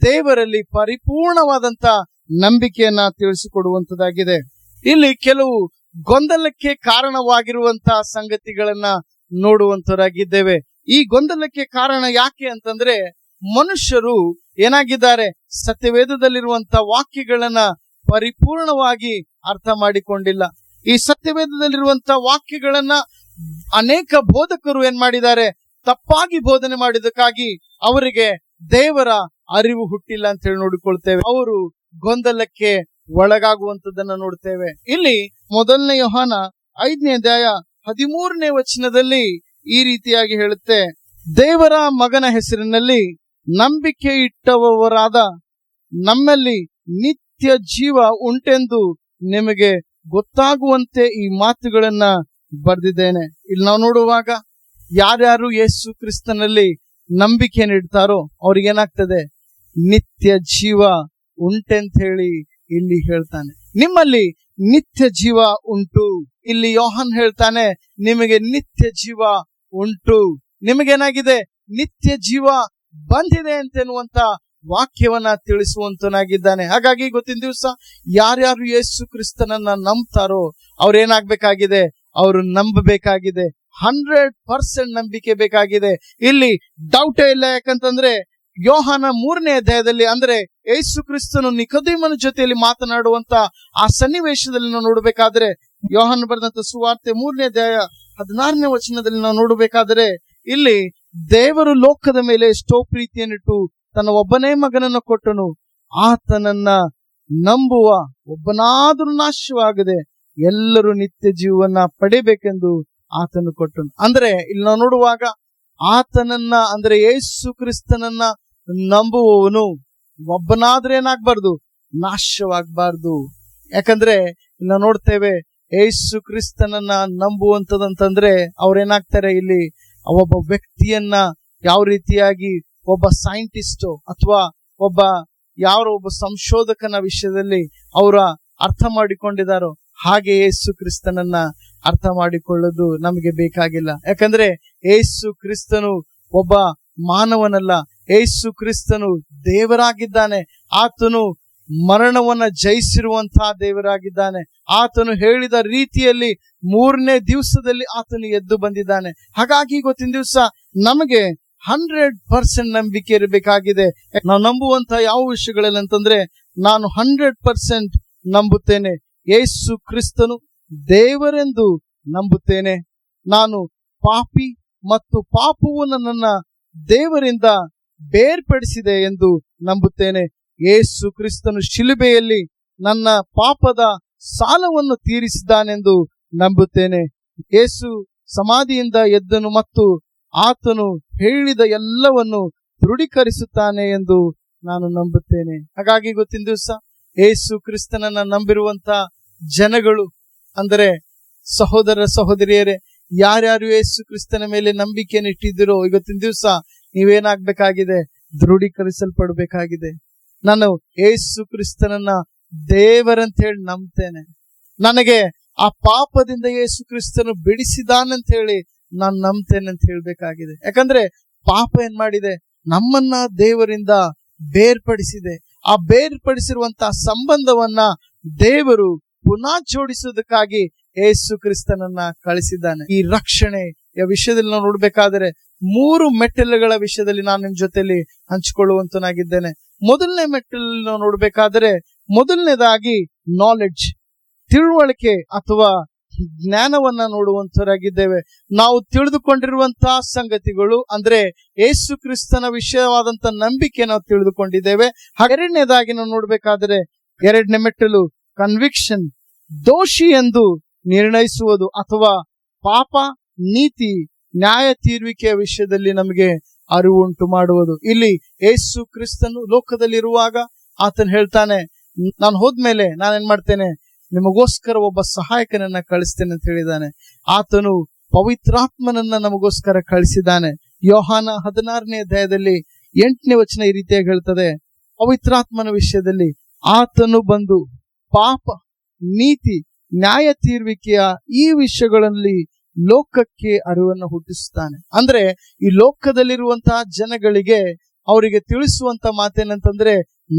ದೇವರಲ್ಲಿ ಪರಿಪೂರ್ಣವಾದಂತ ನಂಬಿಕೆಯನ್ನ ತಿಳಿಸಿಕೊಡುವಂತದ್ದಾಗಿದೆ. ಇಲ್ಲಿ ಕೆಲವು ಗೊಂದಲಕ್ಕೆ ಕಾರಣವಾಗಿರುವಂತಹ ಸಂಗತಿಗಳನ್ನ ನೋಡುವಂತರಾಗಿದ್ದೇವೆ. ಈ ಗೊಂದಲಕ್ಕೆ ಕಾರಣ ಯಾಕೆ ಅಂತಂದ್ರೆ, ಮನುಷ್ಯರು ಏನಾಗಿದ್ದಾರೆ, ಸತ್ಯವೇದದಲ್ಲಿರುವಂತಹ ವಾಕ್ಯಗಳನ್ನ ಪರಿಪೂರ್ಣವಾಗಿ ಅರ್ಥ ಮಾಡಿಕೊಂಡಿಲ್ಲ. ಈ ಸತ್ಯವೇದದಲ್ಲಿರುವಂತಹ ವಾಕ್ಯಗಳನ್ನ ಅನೇಕ ಬೋಧಕರು ಏನ್ ಮಾಡಿದ್ದಾರೆ, ತಪ್ಪಾಗಿ ಬೋಧನೆ ಮಾಡಿದಕ್ಕಾಗಿ ಅವರಿಗೆ ದೇವರ ಅರಿವು ಹುಟ್ಟಿಲ್ಲ ಅಂತ ಹೇಳಿ ನೋಡಿಕೊಳ್ತೇವೆ. ಅವರು ಗೊಂದಲಕ್ಕೆ ಒಳಗಾಗುವಂತದನ್ನ ನೋಡ್ತೇವೆ. ಇಲ್ಲಿ ಮೊದಲನೇ ಯೋಹಾನ 5ನೇ ಅಧ್ಯಾಯ 13ನೇ ವಚನದಲ್ಲಿ ಈ ರೀತಿಯಾಗಿ ಹೇಳುತ್ತೆ, ದೇವರ ಮಗನ ಹೆಸರಿನಲ್ಲಿ ನಂಬಿಕೆ ಇಟ್ಟವರಾದ ನಮ್ಮಲ್ಲಿ ನಿತ್ಯ ಜೀವ ಉಂಟೆಂದು ನಿಮಗೆ ಗೊತ್ತಾಗುವಂತೆ ಈ ಮಾತುಗಳನ್ನ ಬರೆದಿದ್ದೇನೆ. ಇಲ್ಲಿ ನಾವು ನೋಡುವಾಗ ಯಾರ್ಯಾರು ಯೇಸು ಕ್ರಿಸ್ತನಲ್ಲಿ ನಂಬಿಕೆಯನ್ನು ಇಡ್ತಾರೋ ಅವ್ರಿಗೇನಾಗ್ತದೆ, ನಿತ್ಯ ಜೀವ ಉಂಟೆಂತ ಹೇಳಿ ಇಲ್ಲಿ ಹೇಳ್ತಾನೆ. ನಿಮ್ಮಲ್ಲಿ ನಿತ್ಯ ಜೀವ ಉಂಟು. ಇಲ್ಲಿ ಯೋಹಾನ್ ಹೇಳ್ತಾನೆ, ನಿಮಗೆ ನಿತ್ಯ ಜೀವ ಉಂಟು, ನಿಮಗೇನಾಗಿದೆ, ನಿತ್ಯ ಜೀವ ಬಂದಿದೆ ಅಂತನ್ನುವಂತ ವಾಕ್ಯವನ್ನ ತಿಳಿಸುವಂತನಾಗಿದ್ದಾನೆ. ಹಾಗಾಗಿ ಇವತ್ತಿನ ದಿವಸ ಯಾರ್ಯಾರು ಯೇಸು ಕ್ರಿಸ್ತನನ್ನ ನಂಬ್ತಾರೋ ಅವ್ರೇನಾಗ್ಬೇಕಾಗಿದೆ, ಅವರು ನಂಬಬೇಕಾಗಿದೆ. 100% ನಂಬಿಕೆ ಬೇಕಾಗಿದೆ. ಇಲ್ಲಿ ಡೌಟೇ ಇಲ್ಲ. ಯಾಕಂತಂದ್ರೆ ಯೋಹಾನ 3ನೇ ಅಧ್ಯಾಯದಲ್ಲಿ, ಅಂದ್ರೆ ಯೇಸು ಕ್ರಿಸ್ತನು ನಿಕೋದೇಮನ ಜೊತೆಯಲ್ಲಿ ಮಾತನಾಡುವಂತ ಆ ಸನ್ನಿವೇಶದಲ್ಲಿ ನಾವು ನೋಡಬೇಕಾದ್ರೆ, ಯೋಹಾನ ಬರೆದಂತ ಸುವಾರ್ತೆ 3ನೇ ಅಧ್ಯಾಯ 16ನೇ ವಚನದಲ್ಲಿ ನಾವು ನೋಡಬೇಕಾದ್ರೆ, ಇಲ್ಲಿ ದೇವರು ಲೋಕದ ಮೇಲೆ ಎಷ್ಟೋ ಪ್ರೀತಿಯನ್ನಿಟ್ಟು ತನ್ನ ಒಬ್ಬನೇ ಮಗನನ್ನು ಕೊಟ್ಟನು, ಆತನನ್ನ ನಂಬುವ ಒಬ್ಬನಾದ್ರೂ ನಾಶವಾಗದೆ ಎಲ್ಲರೂ ನಿತ್ಯ ಜೀವನ ಪಡೆಯಬೇಕೆಂದು ಆತನು ಕೊಟ್ಟನು. ಅಂದ್ರೆ ಇಲ್ಲಿ ನಾವು ನೋಡುವಾಗ ಆತನನ್ನ, ಅಂದ್ರೆ ಯೇಸು ಕ್ರಿಸ್ತನನ್ನ ನಂಬುವವನು ಒಬ್ಬನಾದ್ರೆ ಏನಾಗ್ಬಾರ್ದು, ನಾಶವಾಗಬಾರ್ದು. ಯಾಕಂದ್ರೆ ನಾವು ನೋಡ್ತೇವೆ, ಯೇಸು ಕ್ರಿಸ್ತನನ್ನ ನಂಬುವಂತದಂತಂದ್ರೆ ಅವ್ರೇನಾಗ್ತಾರೆ, ಇಲ್ಲಿ ಒಬ್ಬ ವ್ಯಕ್ತಿಯನ್ನ ಯಾವ ರೀತಿಯಾಗಿ ಒಬ್ಬ ಸೈಂಟಿಸ್ಟ್ ಅಥವಾ ಒಬ್ಬ ಸಂಶೋಧಕನ ವಿಷಯದಲ್ಲಿ ಅವರ ಅರ್ಥ ಮಾಡಿಕೊಂಡಿದ್ದಾರೋ ಹಾಗೆ ಯೇಸು ಕ್ರಿಸ್ತನನ್ನ ಅರ್ಥ ಮಾಡಿಕೊಳ್ಳೋದು ನಮಗೆ ಬೇಕಾಗಿಲ್ಲ. ಯಾಕಂದ್ರೆ ಯೇಸು ಕ್ರಿಸ್ತನು ಒಬ್ಬ ಮಾನವನಲ್ಲ, ಯೇಸು ಕ್ರಿಸ್ತನು ದೇವರಾಗಿದ್ದಾನೆ. ಆತನು ಮರಣವನ್ನ ಜಯಿಸಿರುವಂತಹ ದೇವರಾಗಿದ್ದಾನೆ. ಆತನು ಹೇಳಿದ ರೀತಿಯಲ್ಲಿ 3ನೇ ದಿವಸದಲ್ಲಿ ಆತನು ಎದ್ದು ಬಂದಿದ್ದಾನೆ. ಹಾಗಾಗಿ ಇವತ್ತಿನ ದಿವಸ ನಮಗೆ 100% ನಂಬಿಕೆ ಇರಬೇಕಾಗಿದೆ. ನಾವು ನಂಬುವಂತ ಯಾವ ವಿಷಯಗಳಲ್ಲಿ ಅಂತಂದ್ರೆ, ನಾನು 100% ನಂಬುತ್ತೇನೆ ಯೇಸು ಕ್ರಿಸ್ತನು ದೇವರೆಂದು ನಂಬುತ್ತೇನೆ. ನಾನು ಪಾಪಿ ಮತ್ತು ಪಾಪವು ನನ್ನನ್ನ ದೇವರಿಂದ ಬೇರ್ಪಡಿಸಿದೆ ಎಂದು ನಂಬುತ್ತೇನೆ. ಯೇಸು ಕ್ರಿಸ್ತನು ಶಿಲುಬೆಯಲ್ಲಿ ನನ್ನ ಪಾಪದ ಸಾಲವನ್ನು ತೀರಿಸಿದ್ದಾನೆಂದು ನಂಬುತ್ತೇನೆ. ಯೇಸು ಸಮಾಧಿಯಿಂದ ಎದ್ದನು ಮತ್ತು ಆತನು ಹೇಳಿದ ಎಲ್ಲವನ್ನು ದೃಢೀಕರಿಸುತ್ತಾನೆ ಎಂದು ನಾನು ನಂಬುತ್ತೇನೆ. ಹಾಗಾಗಿ ಇವತ್ತಿನ ದಿವಸ ಯೇಸು ಕ್ರಿಸ್ತನನ್ನ ನಂಬಿರುವಂತ ಜನಗಳು, ಅಂದರೆ ಸಹೋದರ ಸಹೋದರಿಯರೇ, ಯಾರ್ಯಾರು ಯೇಸು ಕ್ರಿಸ್ತನ ಮೇಲೆ ನಂಬಿಕೆಯನ್ನು ಇಟ್ಟಿದ್ದೀರೋ ಇವತ್ತಿನ ದಿವಸ ನೀವೇನಾಗ್ಬೇಕಾಗಿದೆ? ದೃಢೀಕರಿಸಲ್ಪಡ್ಬೇಕಾಗಿದೆ. ನಾನು ಯೇಸು ಕ್ರಿಸ್ತನನ್ನ ದೇವರಂತ ಹೇಳಿ ನಂಬ್ತೇನೆ. ನನಗೆ ಆ ಪಾಪದಿಂದ ಯೇಸು ಕ್ರಿಸ್ತನು ಬಿಡಿಸಿದಾನಂತ ಹೇಳಿ ನಾನು ನಂಬ್ತೇನೆ ಅಂತ ಹೇಳ್ಬೇಕಾಗಿದೆ. ಯಾಕಂದ್ರೆ ಪಾಪ ಏನ್ ಮಾಡಿದೆ? ನಮ್ಮನ್ನ ದೇವರಿಂದ ಬೇರ್ಪಡಿಸಿದೆ. ಆ ಬೇರ್ಪಡಿಸಿರುವಂತಹ ಸಂಬಂಧವನ್ನ ದೇವರು ಪುನಃ ಜೋಡಿಸುವುದಕ್ಕಾಗಿ ಯೇಸು ಕ್ರಿಸ್ತನನ್ನ ಕಳಿಸಿದ್ದಾನೆ. ಈ ರಕ್ಷಣೆಯ ವಿಷಯದಲ್ಲಿ ನಾವು ನೋಡ್ಬೇಕಾದ್ರೆ 3 ಮೆಟ್ಟಿಲುಗಳ ವಿಷಯದಲ್ಲಿ ನಾನು ನಿಮ್ ಜೊತೆಲಿ ಹಂಚಿಕೊಳ್ಳುವಂತನಾಗಿದ್ದೇನೆ. ಮೊದಲನೇ ಮೆಟ್ಟಿಲಲ್ಲಿ ನಾವು ನೋಡ್ಬೇಕಾದ್ರೆ, ಮೊದಲನೇದಾಗಿ ನಾಲೆಡ್ಜ್, ತಿಳುವಳಿಕೆ ಅಥವಾ ಜ್ಞಾನವನ್ನ ನೋಡುವಂತರಾಗಿದ್ದೇವೆ. ನಾವು ತಿಳಿದುಕೊಂಡಿರುವಂತಹ ಸಂಗತಿಗಳು ಅಂದ್ರೆ ಯೇಸು ಕ್ರಿಸ್ತನ ವಿಷಯವಾದಂತ ನಂಬಿಕೆ ನಾವು ತಿಳಿದುಕೊಂಡಿದ್ದೇವೆ. ಎರಡನೇದಾಗಿ ನಾವು ನೋಡ್ಬೇಕಾದ್ರೆ, ಎರಡನೇ ಮೆಟ್ಟಲು ಕನ್ವಿಕ್ಷನ್, ದೋಷಿ ಎಂದು ನಿರ್ಣಯಿಸುವುದು ಅಥವಾ ಪಾಪ, ನೀತಿ, ನ್ಯಾಯ ತೀರುವಿಕೆಯ ವಿಷಯದಲ್ಲಿ ನಮಗೆ ಅರಿವು ಉಂಟು ಮಾಡುವುದು. ಇಲ್ಲಿ ಯೇಸು ಕ್ರಿಸ್ತನು ಲೋಕದಲ್ಲಿರುವಾಗ ಆತನು ಹೇಳ್ತಾನೆ, ನಾನು ಹೋದ್ಮೇಲೆ ನಾನೇನ್ ಮಾಡ್ತೇನೆ? ನಿಮಗೋಸ್ಕರ ಒಬ್ಬ ಸಹಾಯಕನನ್ನ ಕಳಿಸ್ತೇನೆ ಅಂತ ಹೇಳಿದ್ದಾನೆ. ಆತನು ಪವಿತ್ರಾತ್ಮನನ್ನ ನಮಗೋಸ್ಕರ ಕಳಿಸಿದ್ದಾನೆ. ಯೋಹಾನ 16ನೇ ಅಧ್ಯಾಯದಲ್ಲಿ 8ನೇ ವಚನ ಈ ರೀತಿಯಾಗಿ ಹೇಳ್ತದೆ, ಪವಿತ್ರಾತ್ಮನ ವಿಷಯದಲ್ಲಿ ಆತನು ಬಂದು ಪಾಪ, ನೀತಿ, ನ್ಯಾಯ ತೀರುವಿಕೆಯ ಈ ವಿಷಯಗಳಲ್ಲಿ ಲೋಕಕ್ಕೆ ಅರಿವನ್ನು ಹುಟ್ಟಿಸುತ್ತಾನೆ. ಅಂದ್ರೆ ಈ ಲೋಕದಲ್ಲಿರುವಂತಹ ಜನಗಳಿಗೆ ಅವರಿಗೆ ತಿಳಿಸುವಂತ ಮಾತೇನಂತಂದ್ರೆ,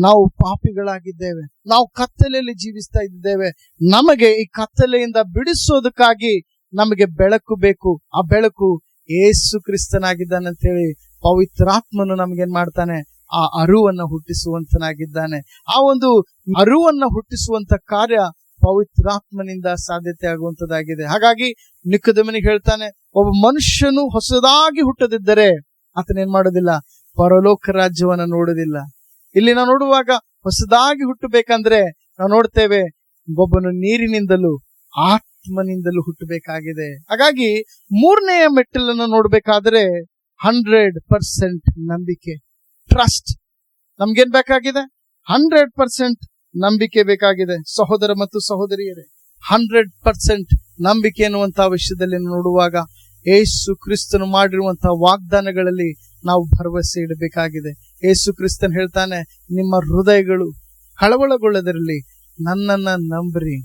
ನಾವು ಪಾಪಿಗಳಾಗಿದ್ದೇವೆ, ನಾವು ಕತ್ತಲೆಯಲ್ಲಿ ಜೀವಿಸ್ತಾ ಇದ್ದೇವೆ, ನಮಗೆ ಈ ಕತ್ತಲೆಯಿಂದ ಬಿಡಿಸೋದಕ್ಕಾಗಿ ನಮಗೆ ಬೆಳಕು ಬೇಕು. ಆ ಬೆಳಕು ಯೇಸು ಕ್ರಿಸ್ತನಾಗಿದ್ದಾನೆ ಅಂತ ಹೇಳಿ ಪವಿತ್ರಾತ್ಮನು ನಮಗೇನ್ ಮಾಡ್ತಾನೆ? ಆ ಅರಿವನ್ನ ಹುಟ್ಟಿಸುವಂತನಾಗಿದ್ದಾನೆ. ಆ ಒಂದು ಅರಿವನ್ನ ಹುಟ್ಟಿಸುವಂತ ಕಾರ್ಯ ಪವಿತ್ರಾತ್ಮನಿಂದ ಸಾಧ್ಯತೆ ಆಗುವಂತದ್ದಾಗಿದೆ. ಹಾಗಾಗಿ ನಿಕೋದೇಮನಿಗೆ ಹೇಳ್ತಾನೆ, ಒಬ್ಬ ಮನುಷ್ಯನು ಹೊಸದಾಗಿ ಹುಟ್ಟದಿದ್ದರೆ ಆತನೇನ್ ಮಾಡೋದಿಲ್ಲ? ಪರಲೋಕ ರಾಜ್ಯವನ್ನ ನೋಡೋದಿಲ್ಲ. ಇಲ್ಲಿ ನಾವು ನೋಡುವಾಗ ಹೊಸದಾಗಿ ಹುಟ್ಟಬೇಕಂದ್ರೆ ನಾವು ನೋಡ್ತೇವೆ, ಒಬ್ಬನು ನೀರಿನಿಂದಲೂ ಆತ್ಮನಿಂದಲೂ ಹುಟ್ಟಬೇಕಾಗಿದೆ. ಹಾಗಾಗಿ 3ನೆಯ ಮೆಟ್ಟಲನ್ನು ನೋಡ್ಬೇಕಾದ್ರೆ 100% ನಂಬಿಕೆ, ಟ್ರಸ್ಟ್. ನಮ್ಗೇನ್ ಬೇಕಾಗಿದೆ? 100% ನಂಬಿಕೆ ಬೇಕಾಗಿದೆ. ಸಹೋದರ ಮತ್ತು ಸಹೋದರಿಯರೇ, 100% ನಂಬಿಕೆ ಎನ್ನುವಂತಹ ವಿಷಯದಲ್ಲಿ ನೋಡುವಾಗ ಯೇಸು ಕ್ರಿಸ್ತನು ಮಾಡಿರುವಂತಹ ವಾಗ್ದಾನಗಳಲ್ಲಿ ನಾವು ಭರವಸೆ ಇಡಬೇಕಾಗಿದೆ. ಯೇಸು ಕ್ರಿಸ್ತನ್ ಹೇಳ್ತಾನೆ, ನಿಮ್ಮ ಹೃದಯಗಳು ಕಳವಳಗೊಳ್ಳದಿರಲಿ, ನನ್ನನ್ನ ನಂಬ್ರಿ,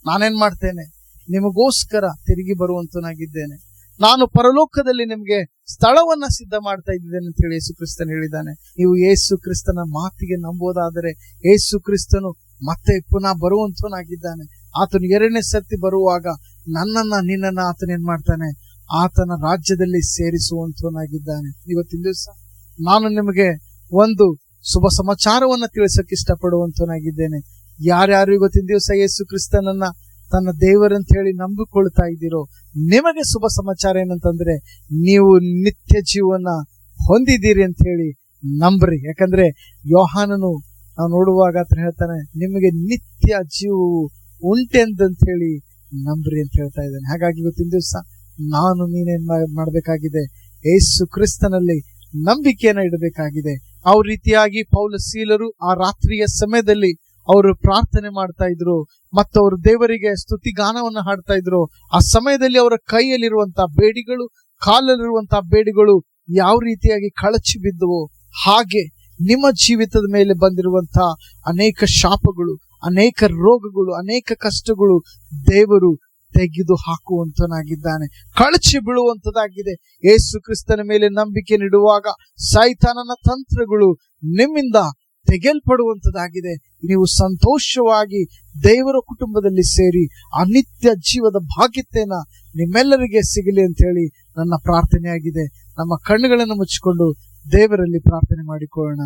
ನಾನೇನ್ ಮಾಡ್ತೇನೆ? ನಿಮಗೋಸ್ಕರ ತಿರುಗಿ ಬರುವಂತನಾಗಿದ್ದೇನೆ. ನಾನು ಪರಲೋಕದಲ್ಲಿ ನಿಮ್ಗೆ ಸ್ಥಳವನ್ನ ಸಿದ್ಧ ಮಾಡ್ತಾ ಇದ್ದೇನೆ ಅಂತ ಹೇಳಿ ಯೇಸು ಕ್ರಿಸ್ತನ್ ಹೇಳಿದ್ದಾನೆ. ನೀವು ಯೇಸು ಕ್ರಿಸ್ತನ ಮಾತಿಗೆ ನಂಬೋದಾದರೆ ಯೇಸು ಕ್ರಿಸ್ತನು ಮತ್ತೆ ಪುನಃ ಬರುವಂತನಾಗಿದ್ದಾನೆ. ಆತನು 2ನೇ ಸರ್ತಿ ಬರುವಾಗ ನನ್ನನ್ನ ನಿನ್ನನ್ನ ಆತನೇನ್ ಮಾಡ್ತಾನೆ? ಆತನ ರಾಜ್ಯದಲ್ಲಿ ಸೇರಿಸುವಂತನಾಗಿದ್ದಾನೆ. ಇವತ್ತಿನ ದಿವಸ ನಾನು ನಿಮಗೆ ಒಂದು ಶುಭ ಸಮಾಚಾರವನ್ನ ತಿಳಿಸಕ್ಕೆ ಇಷ್ಟಪಡುವಂತನಾಗಿದ್ದೇನೆ. ಯಾರ್ಯಾರು ಇವತ್ತಿನ ದಿವಸ ಯೇಸು ಕ್ರಿಸ್ತನನ್ನ ತನ್ನ ದೇವರಂತ ಹೇಳಿ ನಂಬಿಕೊಳ್ತಾ ಇದ್ದೀರೋ, ನಿಮಗೆ ಶುಭ ಸಮಾಚಾರ ಏನಂತಂದ್ರೆ, ನೀವು ನಿತ್ಯ ಜೀವನ ಹೊಂದಿದ್ದೀರಿ ಅಂತ ಹೇಳಿ ನಂಬ್ರಿ. ಯಾಕಂದ್ರೆ ಯೋಹಾನನು ನಾವು ನೋಡುವಾಗ ಆತನ ಹೇಳ್ತಾನೆ, ನಿಮಗೆ ನಿತ್ಯ ಜೀವವು ಉಂಟೆಂದಂತ ಹೇಳಿ ನಂಬ್ರಿ ಅಂತ ಹೇಳ್ತಾ ಇದ್ದಾನೆ. ಹಾಗಾಗಿ ಇವತ್ತಿನ ದಿವಸ ನಾನು ನೀನೇನ್ ಮಾಡ್ಬೇಕಾಗಿದೆ? ಯೇಸು ಕ್ರಿಸ್ತನಲ್ಲಿ ನಂಬಿಕೆಯನ್ನ ಇಡಬೇಕಾಗಿದೆ. ಆ ರೀತಿಯಾಗಿ ಪೌಲ ಶೀಲರು ಆ ರಾತ್ರಿಯ ಸಮಯದಲ್ಲಿ ಅವರು ಪ್ರಾರ್ಥನೆ ಮಾಡ್ತಾ ಇದ್ರು ಮತ್ತು ಅವರು ದೇವರಿಗೆ ಸ್ತುತಿಗಾನವನ್ನ ಹಾಡ್ತಾ ಇದ್ರು. ಆ ಸಮಯದಲ್ಲಿ ಅವರ ಕೈಯಲ್ಲಿರುವಂತಹ ಬೇಡಿಗಳು, ಕಾಲಲ್ಲಿರುವಂತಹ ಬೇಡಿಗಳು ಯಾವ ರೀತಿಯಾಗಿ ಕಳಚಿ ಬಿದ್ದವೋ, ಹಾಗೆ ನಿಮ್ಮ ಜೀವಿತದ ಮೇಲೆ ಬಂದಿರುವಂತಹ ಅನೇಕ ಶಾಪಗಳು, ಅನೇಕ ರೋಗಗಳು, ಅನೇಕ ಕಷ್ಟಗಳು ದೇವರು ತೆಗೆದು ಹಾಕುವಂತನಾಗಿದ್ದಾನೆ. ಕಳಚಿ ಬೀಳುವಂತದಾಗಿದೆ. ಯೇಸು ಕ್ರಿಸ್ತನ ಮೇಲೆ ನಂಬಿಕೆ ನೀಡುವಾಗ ಸೈತಾನನ ತಂತ್ರಗಳು ನಿಮ್ಮಿಂದ ತೆಗೆಲ್ಪಡುವಂತದಾಗಿದೆ. ನೀವು ಸಂತೋಷವಾಗಿ ದೇವರ ಕುಟುಂಬದಲ್ಲಿ ಸೇರಿ ಆ ನಿತ್ಯ ಜೀವದ ಭಾಗ್ಯತೆಯನ್ನ ನಿಮ್ಮೆಲ್ಲರಿಗೆ ಸಿಗಲಿ ಅಂತ ಹೇಳಿ ನನ್ನ ಪ್ರಾರ್ಥನೆಯಾಗಿದೆ. ನಮ್ಮ ಕಣ್ಣುಗಳನ್ನು ಮುಚ್ಚಿಕೊಂಡು ದೇವರಲ್ಲಿ ಪ್ರಾರ್ಥನೆ ಮಾಡಿಕೊಳ್ಳೋಣ.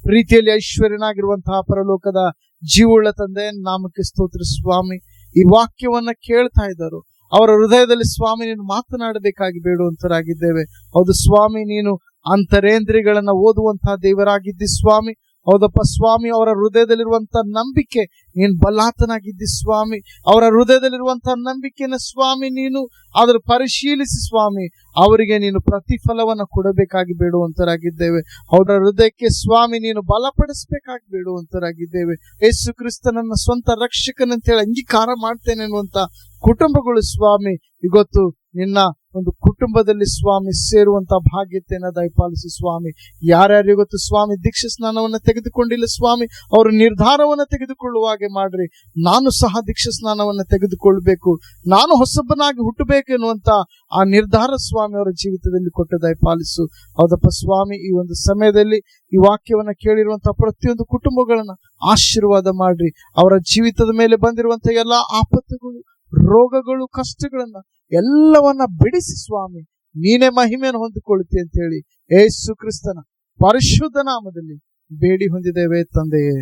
ಪ್ರೀತಿಯಲ್ಲಿ ಐಶ್ವರ್ಯನಾಗಿರುವಂತಹ ಪರಲೋಕದ ಜೀವವುಳ್ಳ ತಂದೆ, ನಾಮಕ್ಕೆ ಸ್ತೋತ್ರ ಸ್ವಾಮಿ. ಈ ವಾಕ್ಯವನ್ನ ಕೇಳ್ತಾ ಇದ್ದರು ಅವರ ಹೃದಯದಲ್ಲಿ ಸ್ವಾಮಿ ನೀನು ಮಾತನಾಡಬೇಕಾಗಿ ಬೇಡುವಂತರಾಗಿದ್ದೇವೆ. ಹೌದು ಸ್ವಾಮಿ, ನೀನು ಅಂತರೇಂದ್ರಿಯಗಳನ್ನ ಓದುವಂತಹ ದೇವರಾಗಿದ್ದಿ ಸ್ವಾಮಿ. ಹೌದಪ್ಪ ಸ್ವಾಮಿ, ಅವರ ಹೃದಯದಲ್ಲಿರುವಂತಹ ನಂಬಿಕೆ ನೀನು ಬಲ್ಲಾತನಾಗಿದ್ದಿ ಸ್ವಾಮಿ. ಅವರ ಹೃದಯದಲ್ಲಿರುವಂತಹ ನಂಬಿಕೆನ ಸ್ವಾಮಿ ನೀನು ಅದರ ಪರಿಶೀಲಿಸಿ ಸ್ವಾಮಿ ಅವರಿಗೆ ನೀನು ಪ್ರತಿಫಲವನ್ನ ಕೊಡಬೇಕಾಗಿ ಬೇಡುವಂತರಾಗಿದ್ದೇವೆ. ಅವರ ಹೃದಯಕ್ಕೆ ಸ್ವಾಮಿ ನೀನು ಬಲಪಡಿಸಬೇಕಾಗಿ ಬೇಡುವಂತರಾಗಿದ್ದೇವೆ. ಯೇಸು ಕ್ರಿಸ್ತನನ್ನ ಸ್ವಂತ ರಕ್ಷಕನಂತೇಳಿ ಅಂಗೀಕಾರ ಮಾಡ್ತೇನೆ ಅನ್ನುವಂತ ಕುಟುಂಬಗಳು ಸ್ವಾಮಿ ಇವತ್ತು ನಿನ್ನ ಒಂದು ಕುಟುಂಬದಲ್ಲಿ ಸ್ವಾಮಿ ಸೇರುವಂತ ಭಾಗ್ಯತೆಯನ್ನ ದಯಪಾಲಿಸು ಸ್ವಾಮಿ. ಯಾರ್ಯಾರು ಇವತ್ತು ಸ್ವಾಮಿ ದೀಕ್ಷಾ ಸ್ನಾನವನ್ನ ತೆಗೆದುಕೊಂಡಿಲ್ಲ ಸ್ವಾಮಿ, ಅವರು ನಿರ್ಧಾರವನ್ನ ತೆಗೆದುಕೊಳ್ಳುವ ಹಾಗೆ ಮಾಡ್ರಿ. ನಾನು ಸಹ ದೀಕ್ಷಾ ಸ್ನಾನವನ್ನ ತೆಗೆದುಕೊಳ್ಬೇಕು, ನಾನು ಹೊಸಬನಾಗಿ ಹುಟ್ಟಬೇಕು ಎನ್ನುವಂತ ಆ ನಿರ್ಧಾರ ಸ್ವಾಮಿ ಅವರ ಜೀವಿತದಲ್ಲಿ ಕೊಟ್ಟು ದಯಪಾಲಿಸು. ಹೌದಪ್ಪ ಸ್ವಾಮಿ, ಈ ಒಂದು ಸಮಯದಲ್ಲಿ ಈ ವಾಕ್ಯವನ್ನ ಕೇಳಿರುವಂತಹ ಪ್ರತಿಯೊಂದು ಕುಟುಂಬಗಳನ್ನ ಆಶೀರ್ವಾದ ಮಾಡ್ರಿ. ಅವರ ಜೀವಿತದ ಮೇಲೆ ಬಂದಿರುವಂತಹ ಎಲ್ಲಾ ಆಪತ್ತುಗಳು, ರೋಗಗಳು, ಕಷ್ಟಗಳನ್ನ ಎಲ್ಲವನ್ನ ಬಿಡಿಸಿ ಸ್ವಾಮಿ ನೀನೇ ಮಹಿಮೆಯನ್ನು ಹೊಂದಿಕೊಳ್ಳುತ್ತಿ ಅಂತ ಹೇಳಿ ಯೇಸು ಕ್ರಿಸ್ತನ ಪರಿಶುದ್ಧ ನಾಮದಲ್ಲಿ ಬೇಡಿ ಹೊಂದಿದ್ದೇವೆ ತಂದೆಯೇ.